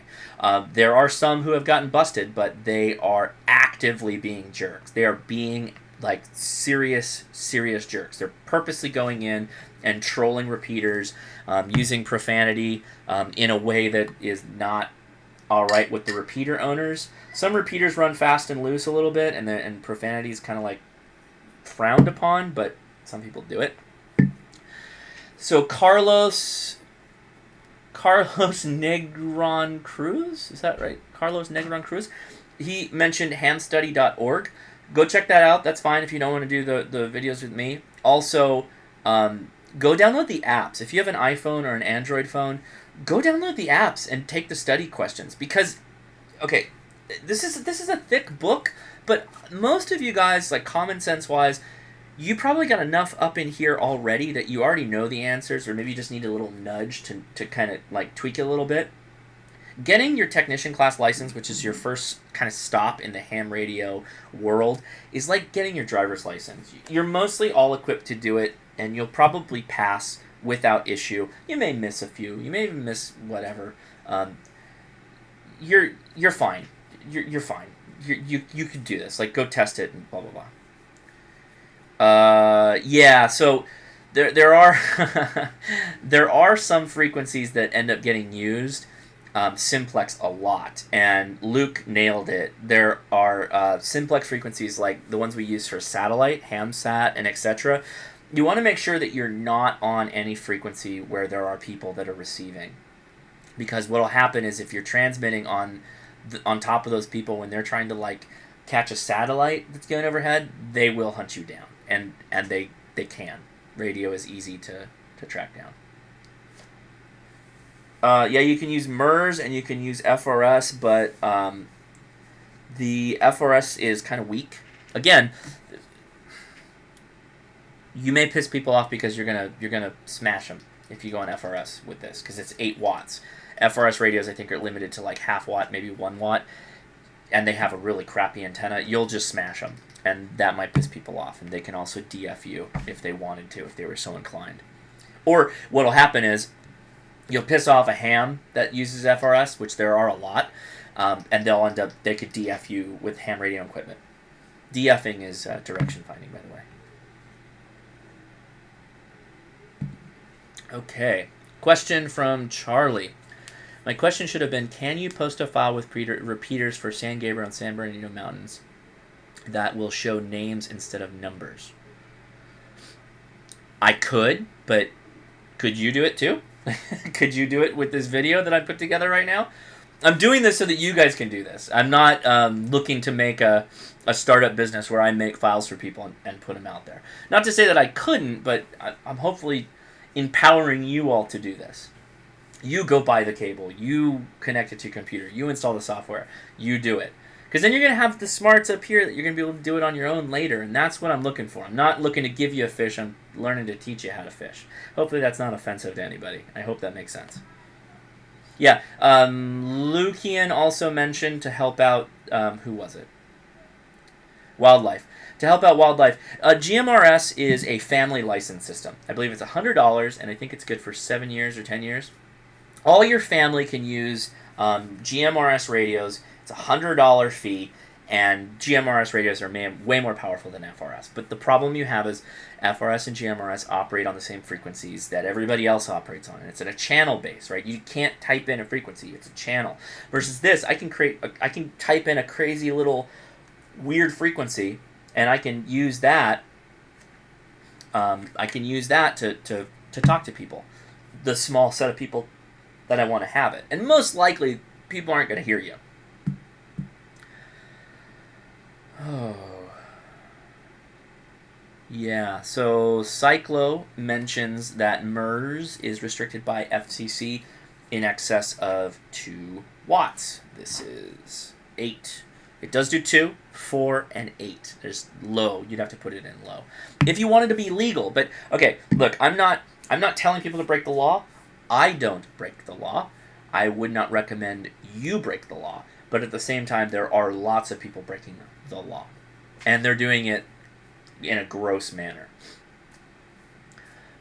There are some who have gotten busted, but they are actively being jerks. They are being like serious jerks. They're purposely going in and trolling repeaters, using profanity in a way that is not all right with the repeater owners. Some repeaters run fast and loose a little bit, and profanity is kind of like frowned upon, but some people do it. So Carlos Negron Cruz, is that right? Carlos Negron Cruz. He mentioned hamstudy.org. Go check that out. That's fine if you don't want to do the videos with me. Also, go download the apps. If you have an iPhone or an Android phone, go download the apps and take the study questions. Because, okay, this is a thick book, but most of you guys, like common sense wise, you probably got enough up in here already that you already know the answers, or maybe you just need a little nudge to kind of like tweak it a little bit. Getting your technician class license, which is your first kind of stop in the ham radio world, is like getting your driver's license. You're mostly all equipped to do it, and you'll probably pass without issue. You may miss a few. You may even miss whatever. You're fine. You're fine. You can do this. Like, go test it and blah blah blah. Yeah. So there are there are some frequencies that end up getting used. Simplex a lot, and Luke nailed it. There are simplex frequencies like the ones we use for satellite, hamsat, and etc. You want to make sure that you're not on any frequency where there are people that are receiving, because what will happen is if you're transmitting on top of those people when they're trying to like catch a satellite that's going overhead, they will hunt you down, and they can. Radio is easy to track down. Yeah, you can use MERS and you can use FRS, but the FRS is kind of weak. Again, you may piss people off because you're gonna smash them if you go on FRS with this, because it's 8 watts. FRS radios, I think, are limited to like half watt, maybe 1 watt, and they have a really crappy antenna. You'll just smash them, and that might piss people off, and they can also DF you if they wanted to, if they were so inclined. Or what'll happen is, you'll piss off a ham that uses FRS, which there are a lot, and they could DF you with ham radio equipment. DFing is direction finding, by the way. Okay, question from Charlie. My question should have been, can you post a file with repeaters for San Gabriel and San Bernardino Mountains that will show names instead of numbers? I could, but could you do it too? Could you do it with this video that I put together right now? I'm doing this so that you guys can do this. I'm not looking to make a startup business where I make files for people and put them out there. Not to say that I couldn't, but I'm hopefully empowering you all to do this. You go buy the cable. You connect it to your computer. You install the software. You do it. Because then you're going to have the smarts up here that you're going to be able to do it on your own later, and that's what I'm looking for. I'm not looking to give you a fish. I'm learning to teach you how to fish. Hopefully that's not offensive to anybody. I hope that makes sense. Yeah, Lukian also mentioned to help out, who was it? Wildlife. To help out wildlife. GMRS is a family license system. I believe it's $100, and I think it's good for 7 years or 10 years. All your family can use GMRS radios. It's a $100 fee, and GMRS radios are way more powerful than FRS. But the problem you have is FRS and GMRS operate on the same frequencies that everybody else operates on. And it's at a channel base, right? You can't type in a frequency. It's a channel. Versus this, I can type in a crazy little weird frequency, and I can use that. To talk to people, the small set of people that I want to have it. And most likely, people aren't going to hear you. Oh. Yeah, so Cyclo mentions that MERS is restricted by FCC in excess of 2 watts. This is 8. It does do 2, 4, and 8. There's low. You'd have to put it in low if you wanted to be legal. But okay, look, I'm not telling people to break the law. I don't break the law. I would not recommend you break the law. But at the same time, there are lots of people breaking the law, and they're doing it in a gross manner.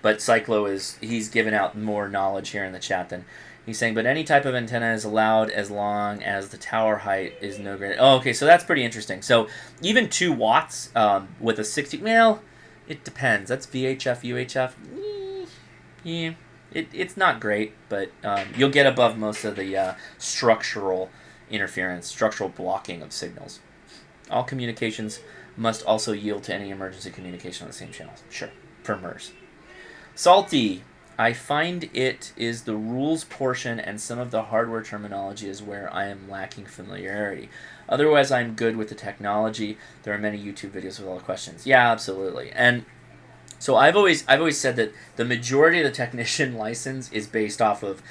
But Cyclo he's given out more knowledge here in the chat than He's saying, but any type of antenna is allowed as long as the tower height is no greater. Oh, okay, so that's pretty interesting. So even 2 watts with a 60, well, it depends. That's VHF, UHF. Yeah, it's not great, but you'll get above most of the structural interference, structural blocking of signals. All communications must also yield to any emergency communication on the same channels. Sure, for MERS. Salty. I find it is the rules portion and some of the hardware terminology is where I am lacking familiarity. Otherwise, I'm good with the technology. There are many YouTube videos with all the questions. Yeah, absolutely. And so I've always said that the majority of the technician license is based off of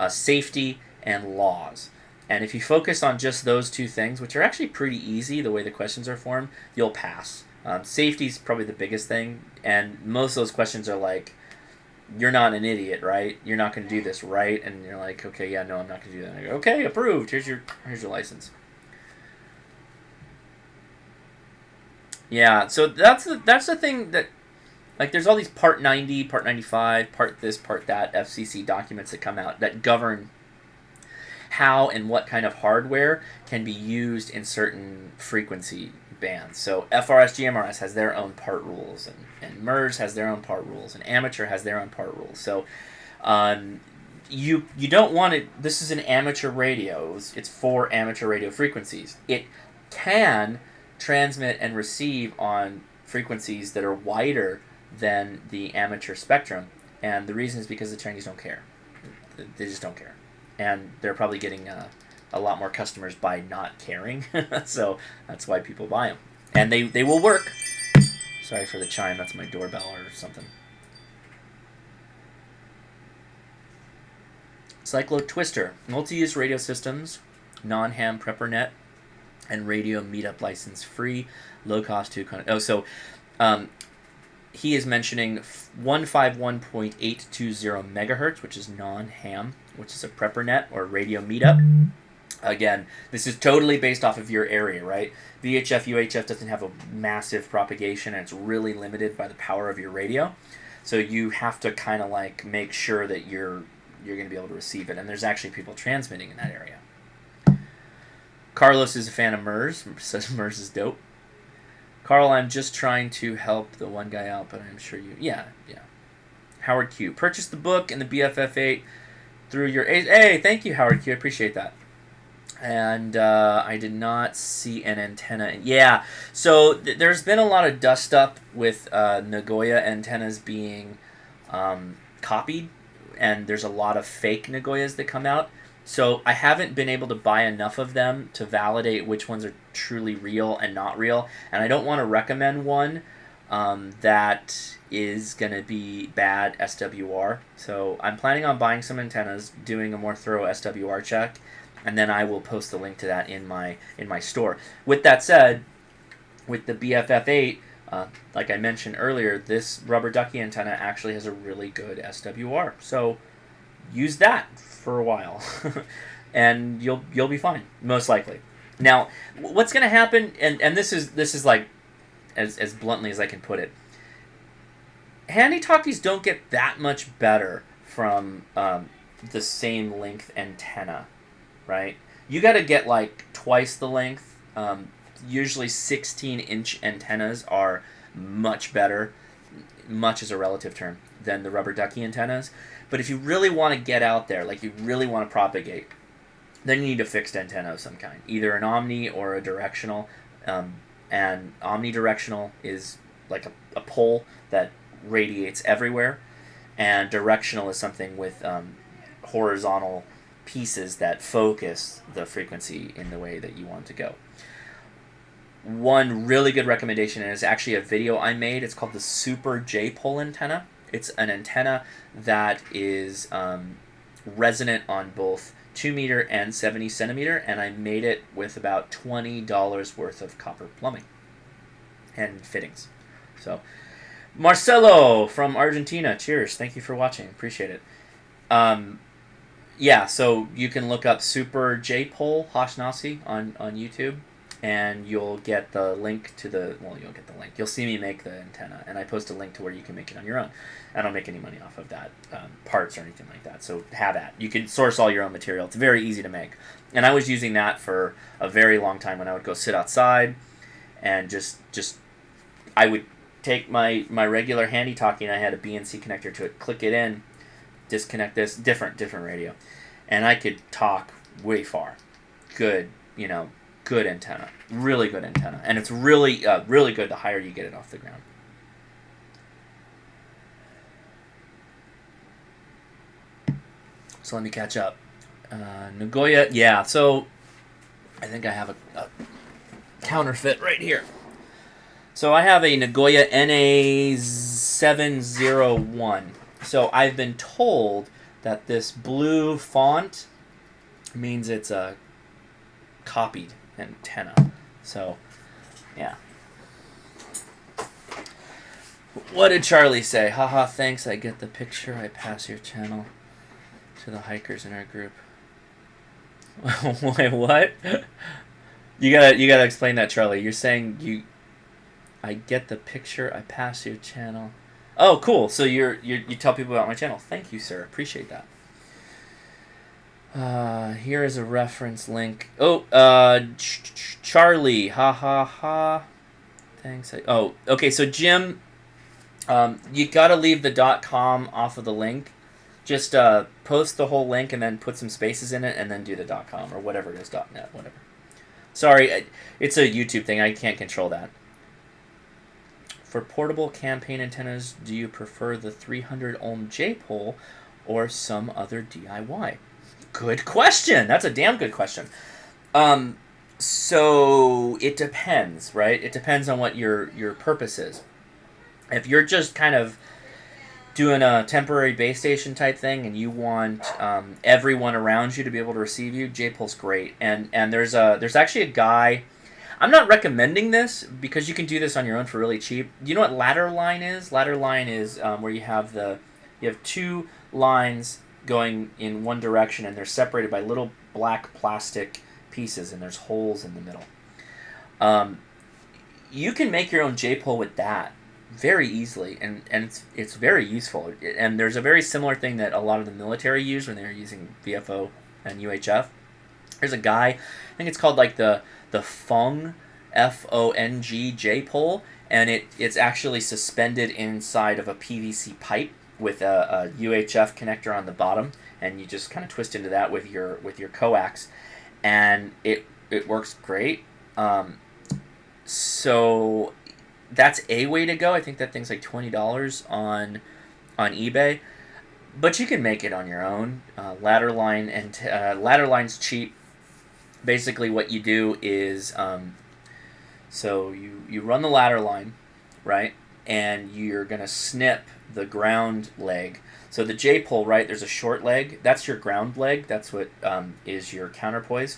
safety and laws. And if you focus on just those 2 things, which are actually pretty easy the way the questions are formed, you'll pass. Safety is probably the biggest thing, and most of those questions are like, you're not an idiot, right? You're not going to do this, right? And you're like, okay, yeah, no, I'm not going to do that. And I go, okay, approved. Here's your license. Yeah, so that's the thing that, like, there's all these Part 90, Part 95, Part this, Part that FCC documents that come out that govern how and what kind of hardware can be used in certain frequency bands. So FRS, GMRS has their own part rules, and MERS has their own part rules, and Amateur has their own part rules. So you don't want it. This is an amateur radio. It's for amateur radio frequencies. It can transmit and receive on frequencies that are wider than the amateur spectrum, and the reason is because the Chinese don't care. They just don't care. And they're probably getting a lot more customers by not caring. So that's why people buy them. And they will work. Sorry for the chime. That's my doorbell or something. Cyclo Twister. Multi-use radio systems, non-ham PrepperNet, and radio meetup license free, low cost to... so he is mentioning 151.820 megahertz, which is non-ham, which is a PrepperNet or radio meetup. Again, this is totally based off of your area, right? VHF, UHF doesn't have a massive propagation, and it's really limited by the power of your radio. So you have to kind of like make sure that you're going to be able to receive it. And there's actually people transmitting in that area. Carlos is a fan of MERS. Says MERS is dope. Carl, I'm just trying to help the one guy out, but I'm sure you... Yeah. Howard Q. Purchased the book and the BF-F8 through your... Hey, thank you, Howard Q. I appreciate that. And I did not see an antenna. Yeah, so there's been a lot of dust up with Nagoya antennas being copied, and there's a lot of fake Nagoyas that come out. So I haven't been able to buy enough of them to validate which ones are truly real and not real. And I don't want to recommend one that is going to be bad SWR. So I'm planning on buying some antennas, doing a more thorough SWR check, and then I will post the link to that in my store. With that said, with the BF-F8, like I mentioned earlier, this rubber ducky antenna actually has a really good SWR. So use that for a while, and you'll be fine, most likely. Now, what's going to happen, and this is like as bluntly as I can put it, Handie Talkies don't get that much better from the same length antenna, right? You got to get like twice the length. Usually 16-inch antennas are much better. Much is a relative term than the rubber ducky antennas. But if you really want to get out there, like you really want to propagate, then you need a fixed antenna of some kind, either an omni or a directional. And omnidirectional is like a pole that radiates everywhere, and directional is something with horizontal pieces that focus the frequency in the way that you want it to go. One really good recommendation, and it's actually a video I made, it's called the Super J-pole antenna. It's an antenna that is resonant on both 2 meter and 70 centimeter, and I made it with about $20 worth of copper plumbing and fittings. So, Marcelo from Argentina, cheers. Thank you for watching. Appreciate it. Yeah, so you can look up Super J-pole Hashnasi on YouTube. and you'll get the link to the, well, you'll get the link. You'll see me make the antenna, and I post a link to where you can make it on your own. I don't make any money off of that, parts or anything like that, so have at. You can source all your own material. It's very easy to make. And I was using that for a very long time when I would go sit outside and just I would take my regular Handie Talkie, and I had a BNC connector to it, click it in, disconnect this, different radio, and I could talk way far. Good, good antenna, really good antenna, and it's really really good the higher you get it off the ground. So let me catch up. Nagoya, yeah. So I think I have a counterfeit right here. So I have a Nagoya NA701. So I've been told that this blue font means it's a copied antenna. So, yeah. What did Charlie say? Haha, thanks, I get the picture. I pass your channel to the hikers in our group. Wait, what? You gotta explain that, Charlie. You're saying I get the picture, I pass your channel. Oh, cool. So you tell people about my channel. Thank you, sir. Appreciate that. Here is a reference link. Oh, Charlie. Ha ha ha. Thanks. Oh, okay. So Jim, you gotta leave the .com off of the link. Just post the whole link and then put some spaces in it, and then do the .com or whatever it is, .net, whatever. Sorry, it's a YouTube thing. I can't control that. For portable campaign antennas, do you prefer the 300 ohm J-pole or some other DIY? Good question. That's a damn good question. So it depends, right? It depends on what your purpose is. If you're just kind of doing a temporary base station type thing and you want everyone around you to be able to receive you, J-pole's great. And there's actually a guy. I'm not recommending this because you can do this on your own for really cheap. You know what ladder line is? Ladder line is where you have two lines going in one direction, and they're separated by little black plastic pieces, and there's holes in the middle. You can make your own J-pole with that very easily, and it's very useful. And there's a very similar thing that a lot of the military use when they're using VFO and UHF. There's a guy, I think it's called like the Fong, F-O-N-G J-pole, and it's actually suspended inside of a PVC pipe with a UHF connector on the bottom, and you just kind of twist into that with your coax, and it works great. So that's a way to go. I think that thing's like $20 on eBay, but you can make it on your own. Ladder line's cheap. Basically, what you do is, so you run the ladder line, right, and you're gonna snip the ground leg. So the J-pole, right, there's a short leg. That's your ground leg. That's what is your counterpoise.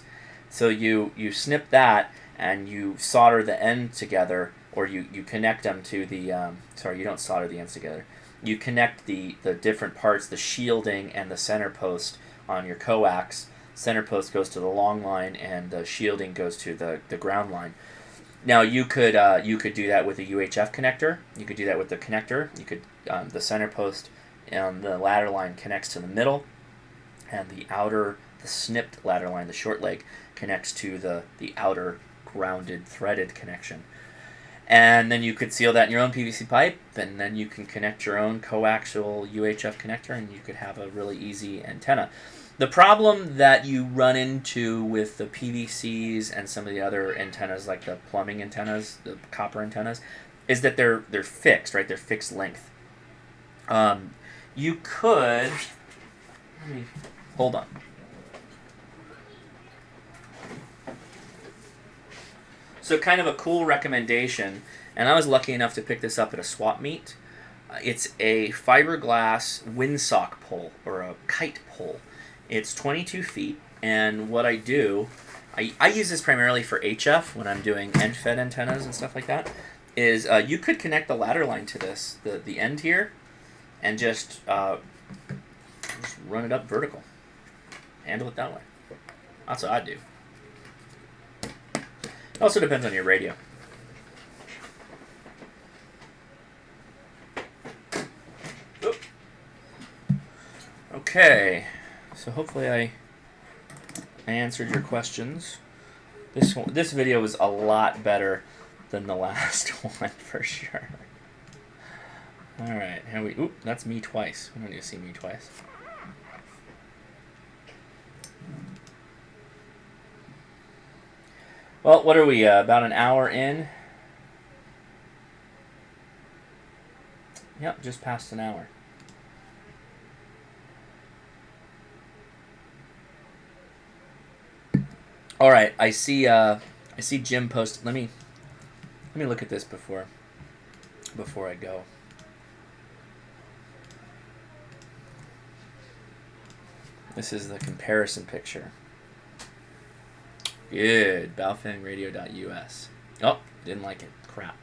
So you snip that, and you solder the end together, or you connect them to the, sorry, you don't solder the ends together. You connect the different parts, the shielding and the center post on your coax. Center post goes to the long line, and the shielding goes to the ground line. Now you could do that with a UHF connector. You could do that with the connector. You could the center post and the ladder line connects to the middle, and the snipped ladder line, the short leg, connects to the outer grounded threaded connection. And then you could seal that in your own PVC pipe, and then you can connect your own coaxial UHF connector, and you could have a really easy antenna. The problem that you run into with the PVCs and some of the other antennas, like the plumbing antennas, the copper antennas, is that they're fixed, right? They're fixed length. You could... Hold on. So kind of a cool recommendation, and I was lucky enough to pick this up at a swap meet. It's a fiberglass windsock pole, or a kite pole. It's 22 feet, and what I do, I use this primarily for HF when I'm doing end-fed antennas and stuff like that, is you could connect the ladder line to this, the end here, and just run it up vertical. Handle it that way. That's what I do. Also depends on your radio. Oop. Okay, so hopefully I answered your questions. This video was a lot better than the last one for sure. All right, here we. Oop, that's me twice. We don't need to see me twice. Well, what are we? About an hour in. Yep, just past an hour. All right, I see Jim post. Let me look at this before I go. This is the comparison picture. Good. BaoFengRadio.us. Oh, didn't like it. Crap.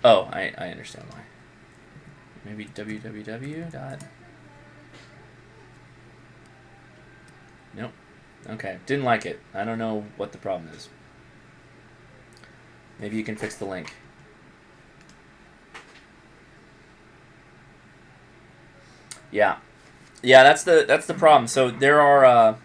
Oh, I understand why. Maybe www. Nope. Okay. Didn't like it. I don't know what the problem is. Maybe you can fix the link. Yeah. Yeah, that's the problem. So there are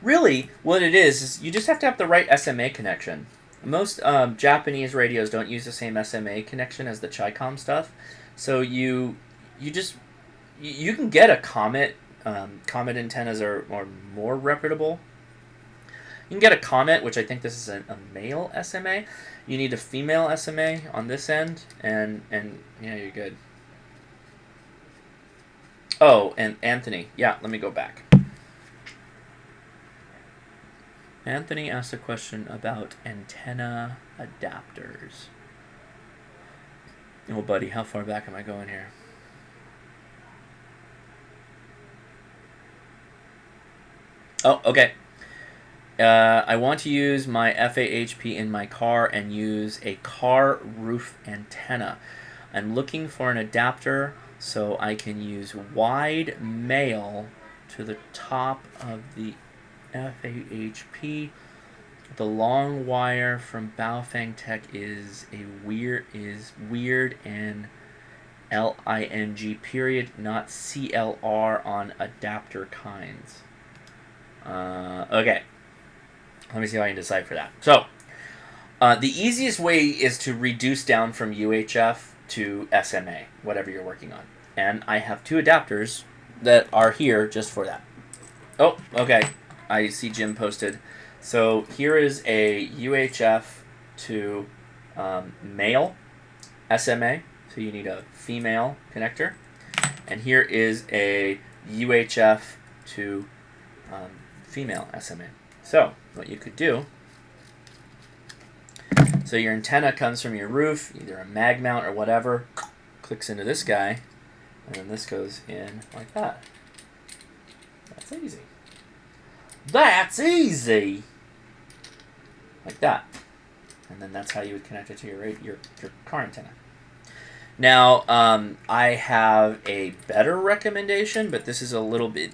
really what it is you just have to have the right SMA connection. Most Japanese radios don't use the same SMA connection as the Chi-Com stuff. So you can get a Comet. Comet antennas are more reputable. You can get a Comet, which I think this is a male SMA. You need a female SMA on this end, and yeah, you're good. Oh, and Anthony. Yeah, let me go back. Anthony asked a question about antenna adapters. Oh, buddy, how far back am I going here? Oh, okay. I want to use my F8HP in my car and use a car roof antenna. I'm looking for an adapter so I can use wide male to the top of the F8HP. The long wire from BaoFeng Tech is weird and LING period, not CLR on adapter kinds. Okay. Let me see if I can decipher that. So, the easiest way is to reduce down from UHF to SMA, whatever you're working on. And I have two adapters that are here just for that. Oh, okay. I see Jim posted. So here is a UHF to male SMA. So you need a female connector. And here is a UHF to female SMA. So what you could do, so your antenna comes from your roof, either a mag mount or whatever, clicks into this guy, and then this goes in like that. That's easy. That's easy! Like that. And then that's how you would connect it to your car antenna. Now, I have a better recommendation, but this is a little bit...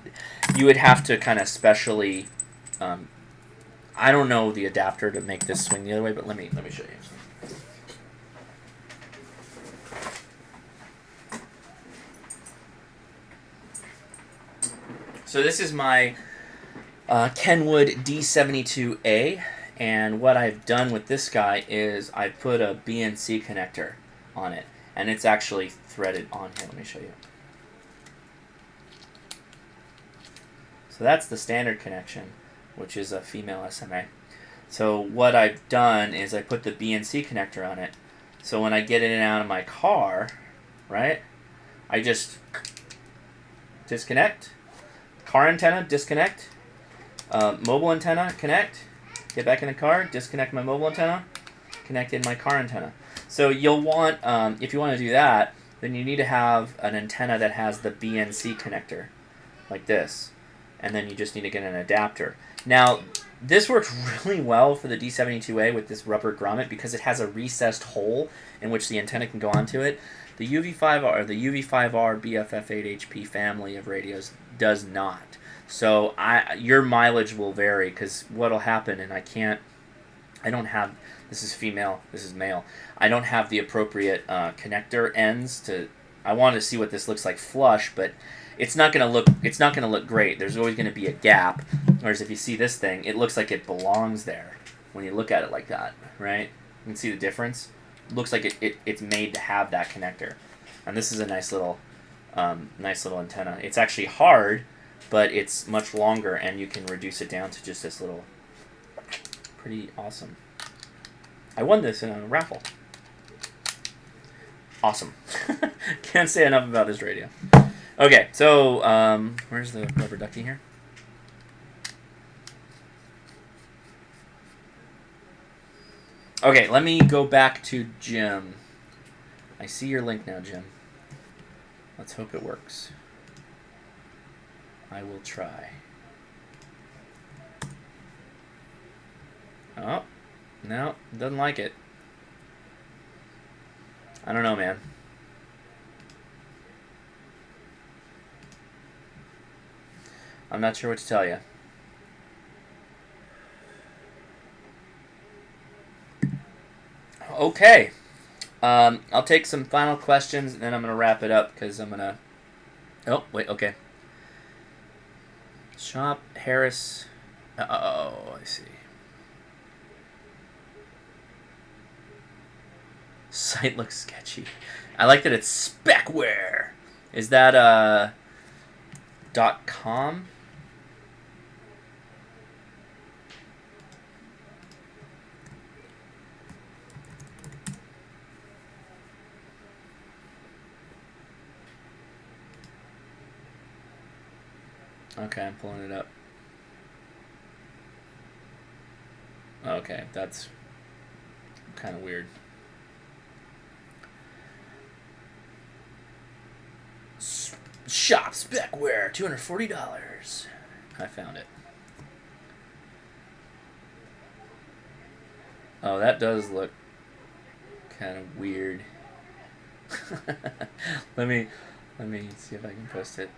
You would have to kind of specially... I don't know the adapter to make this swing the other way, but let me show you. So this is my Kenwood D72A, and what I've done with this guy is I put a BNC connector on it, and it's actually threaded on here. Let me show you. So that's the standard connection, which is a female SMA. So what I've done is I put the BNC connector on it. So when I get in and out of my car, right, I just disconnect. Car antenna, disconnect. Mobile antenna, connect. Get back in the car, disconnect my mobile antenna, connect in my car antenna. So you'll want, if you want to do that, then you need to have an antenna that has the BNC connector, like this. And then you just need to get an adapter. Now, this works really well for the D72A with this rubber grommet because it has a recessed hole in which the antenna can go onto it. The UV-5R, the UV-5R BF-F8HP family of radios does not. So your mileage will vary, because what'll happen, and I don't have, this is female, this is male, I don't have the appropriate connector ends to, I wanted to see what this looks like flush, but it's not gonna look great. There's always gonna be a gap. Whereas if you see this thing, it looks like it belongs there when you look at it like that, right? You can see the difference. It looks like it's made to have that connector. And this is a nice little antenna. It's actually hard, but it's much longer, and you can reduce it down to just this little. Pretty awesome. I won this in a raffle. Awesome. Can't say enough about this radio. Okay, so where's the rubber ducky here? Okay, let me go back to Jim. I see your link now, Jim. Let's hope it works. I will try. Oh, no, doesn't like it. I don't know, man. I'm not sure what to tell you. Okay. I'll take some final questions, and then I'm going to wrap it up, because I'm going to... Oh, wait, okay. Shop, Harris... Oh, I see. Site looks sketchy. I like that it's specware. Is that .com? Okay, I'm pulling it up. Okay, that's kind of weird. Shop specware, $240. I found it. Oh, that does look kind of weird. let me see if I can post it.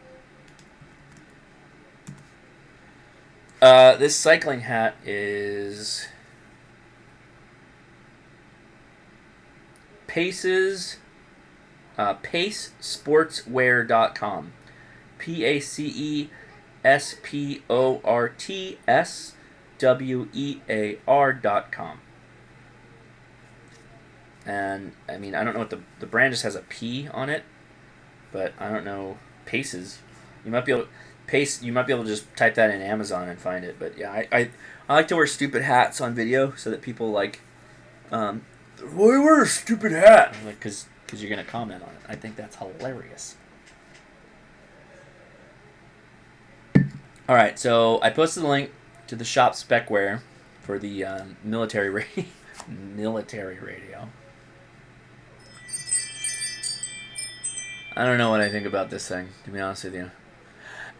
This cycling hat is pacesportswear.com. PACESPORTSWEAR.com. And I mean, I don't know what the brand just has a P on it, but I don't know Paces. You might be able to just type that in Amazon and find it. But yeah, I like to wear stupid hats on video so that people like, why wear a stupid hat? I'm like, because you're gonna comment on it. I think that's hilarious. All right, so I posted the link to the shop specware for the military radio. I don't know what I think about this thing, to be honest with you.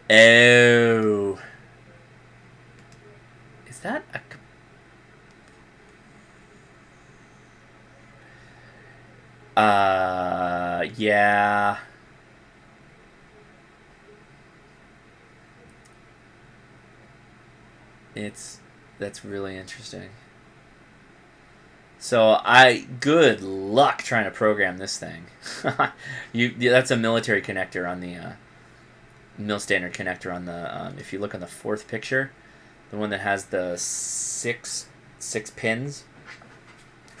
Oh. Is that a... yeah. That's really interesting. So good luck trying to program this thing. That's a military connector on the mil standard connector on the. If you look on the fourth picture, the one that has the six pins.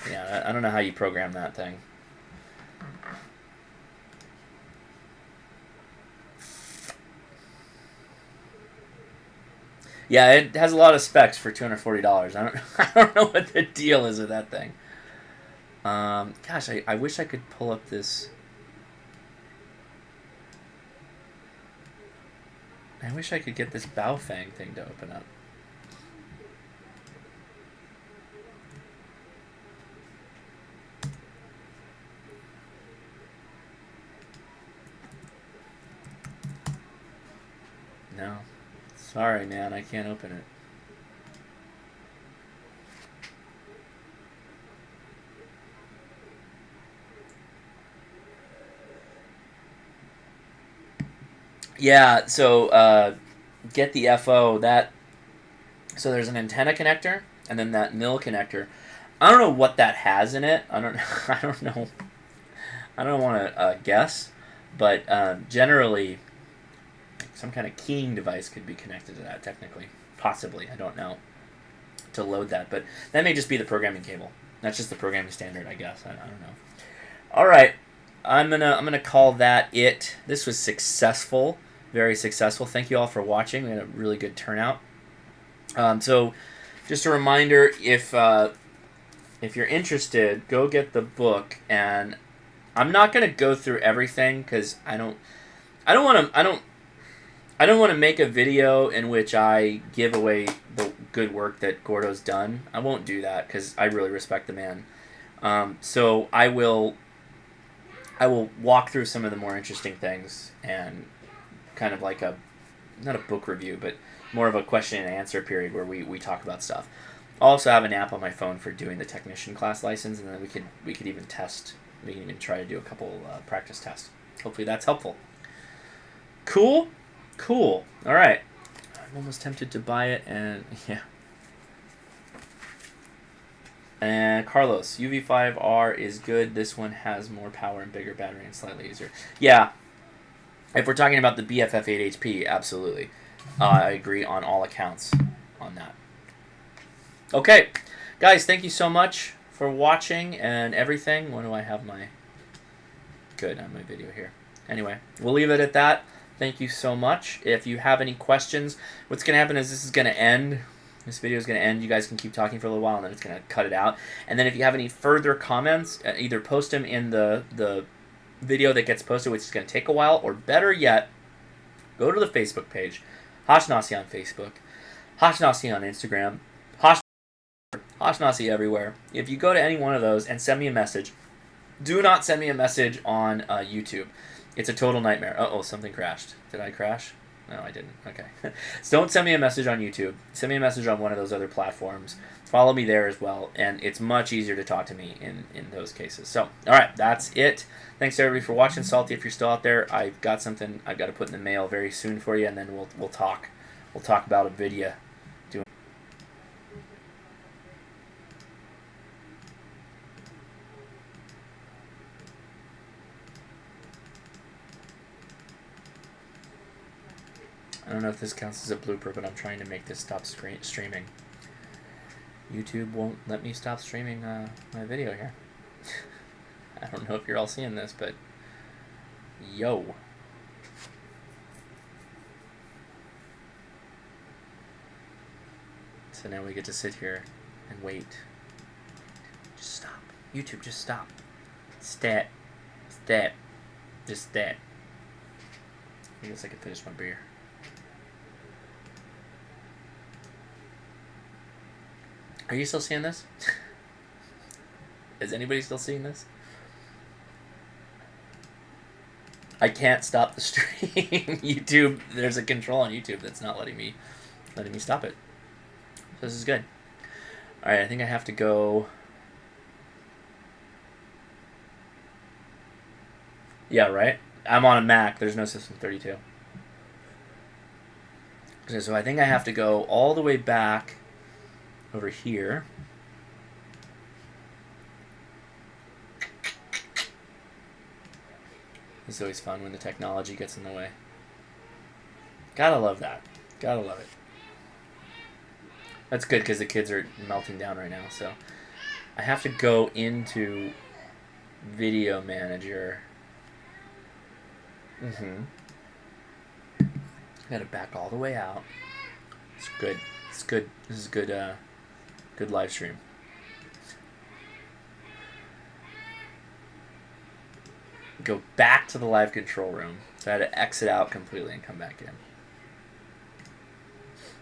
Yeah, I don't know how you program that thing. Yeah, it has a lot of specs for $240. I don't know what the deal is with that thing. Gosh, I wish I could pull up this. I wish I could get this BaoFeng thing to open up. No. Sorry, man, I can't open it. Yeah, so get the FO. So there's an antenna connector and then that mil connector. I don't know what that has in it. I don't know. I don't want to guess, but generally, some kind of keying device could be connected to that. Technically, possibly. I don't know to load that, but that may just be the programming cable. That's just the programming standard, I guess. I don't know. All right, I'm gonna call that it. This was successful, very successful. Thank you all for watching. We had a really good turnout. So, just a reminder, if you're interested, go get the book. And I'm not gonna go through everything because I don't want to make a video in which I give away the good work that Gordo's done. I won't do that because I really respect the man. So I will walk through some of the more interesting things and kind of like not a book review, but more of a question and answer period where we talk about stuff. I'll also have an app on my phone for doing the technician class license, and then we could even test. We can even try to do a couple practice tests. Hopefully that's helpful. Cool. All right. I'm almost tempted to buy it, and yeah. And Carlos, UV-5R is good. This one has more power and bigger battery and slightly easier. Yeah. If we're talking about the BF-F8HP, absolutely. I agree on all accounts on that. Okay. Guys, thank you so much for watching and everything. When do I have my... Good, I have my video here. Anyway, we'll leave it at that. Thank you so much. If you have any questions, what's going to happen is this is going to end. This video is going to end. You guys can keep talking for a little while, and then it's going to cut it out. And then if you have any further comments, either post them in the video that gets posted, which is going to take a while, or better yet, go to the Facebook page. Hashnasi on Facebook. Hashnasi on Instagram. Hashnasi everywhere. If you go to any one of those and send me a message, do not send me a message on YouTube. It's a total nightmare. Uh-oh, something crashed. Did I crash? No, I didn't. Okay. So don't send me a message on YouTube. Send me a message on one of those other platforms. Follow me there as well, and it's much easier to talk to me in those cases. So, all right, that's it. Thanks, everybody, for watching. Salty, if you're still out there, I've got something I've got to put in the mail very soon for you, and then we'll talk. We'll talk about a video. I don't know if this counts as a blooper, but I'm trying to make this stop streaming. YouTube won't let me stop streaming my video here. I don't know if you're all seeing this, but yo. So now we get to sit here and wait. Just stop. YouTube, just stop. Stat. Just stat. I guess I can finish my beer. Are you still seeing this? Is anybody still seeing this? I can't stop the stream. YouTube, there's a control on YouTube that's not letting me stop it. So this is good. All right, I think I have to go. Yeah, right? I'm on a Mac. There's no System 32. Okay, so I think I have to go all the way back over here. It's always fun when the technology gets in the way. Gotta love that. Gotta love it. That's good because the kids are melting down right now. So I have to go into Video Manager. Gotta back all the way out. It's good. It's good. This is good. Good live stream. Go back to the live control room. So I had to exit out completely and come back in.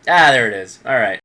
Ah, there it is. All right.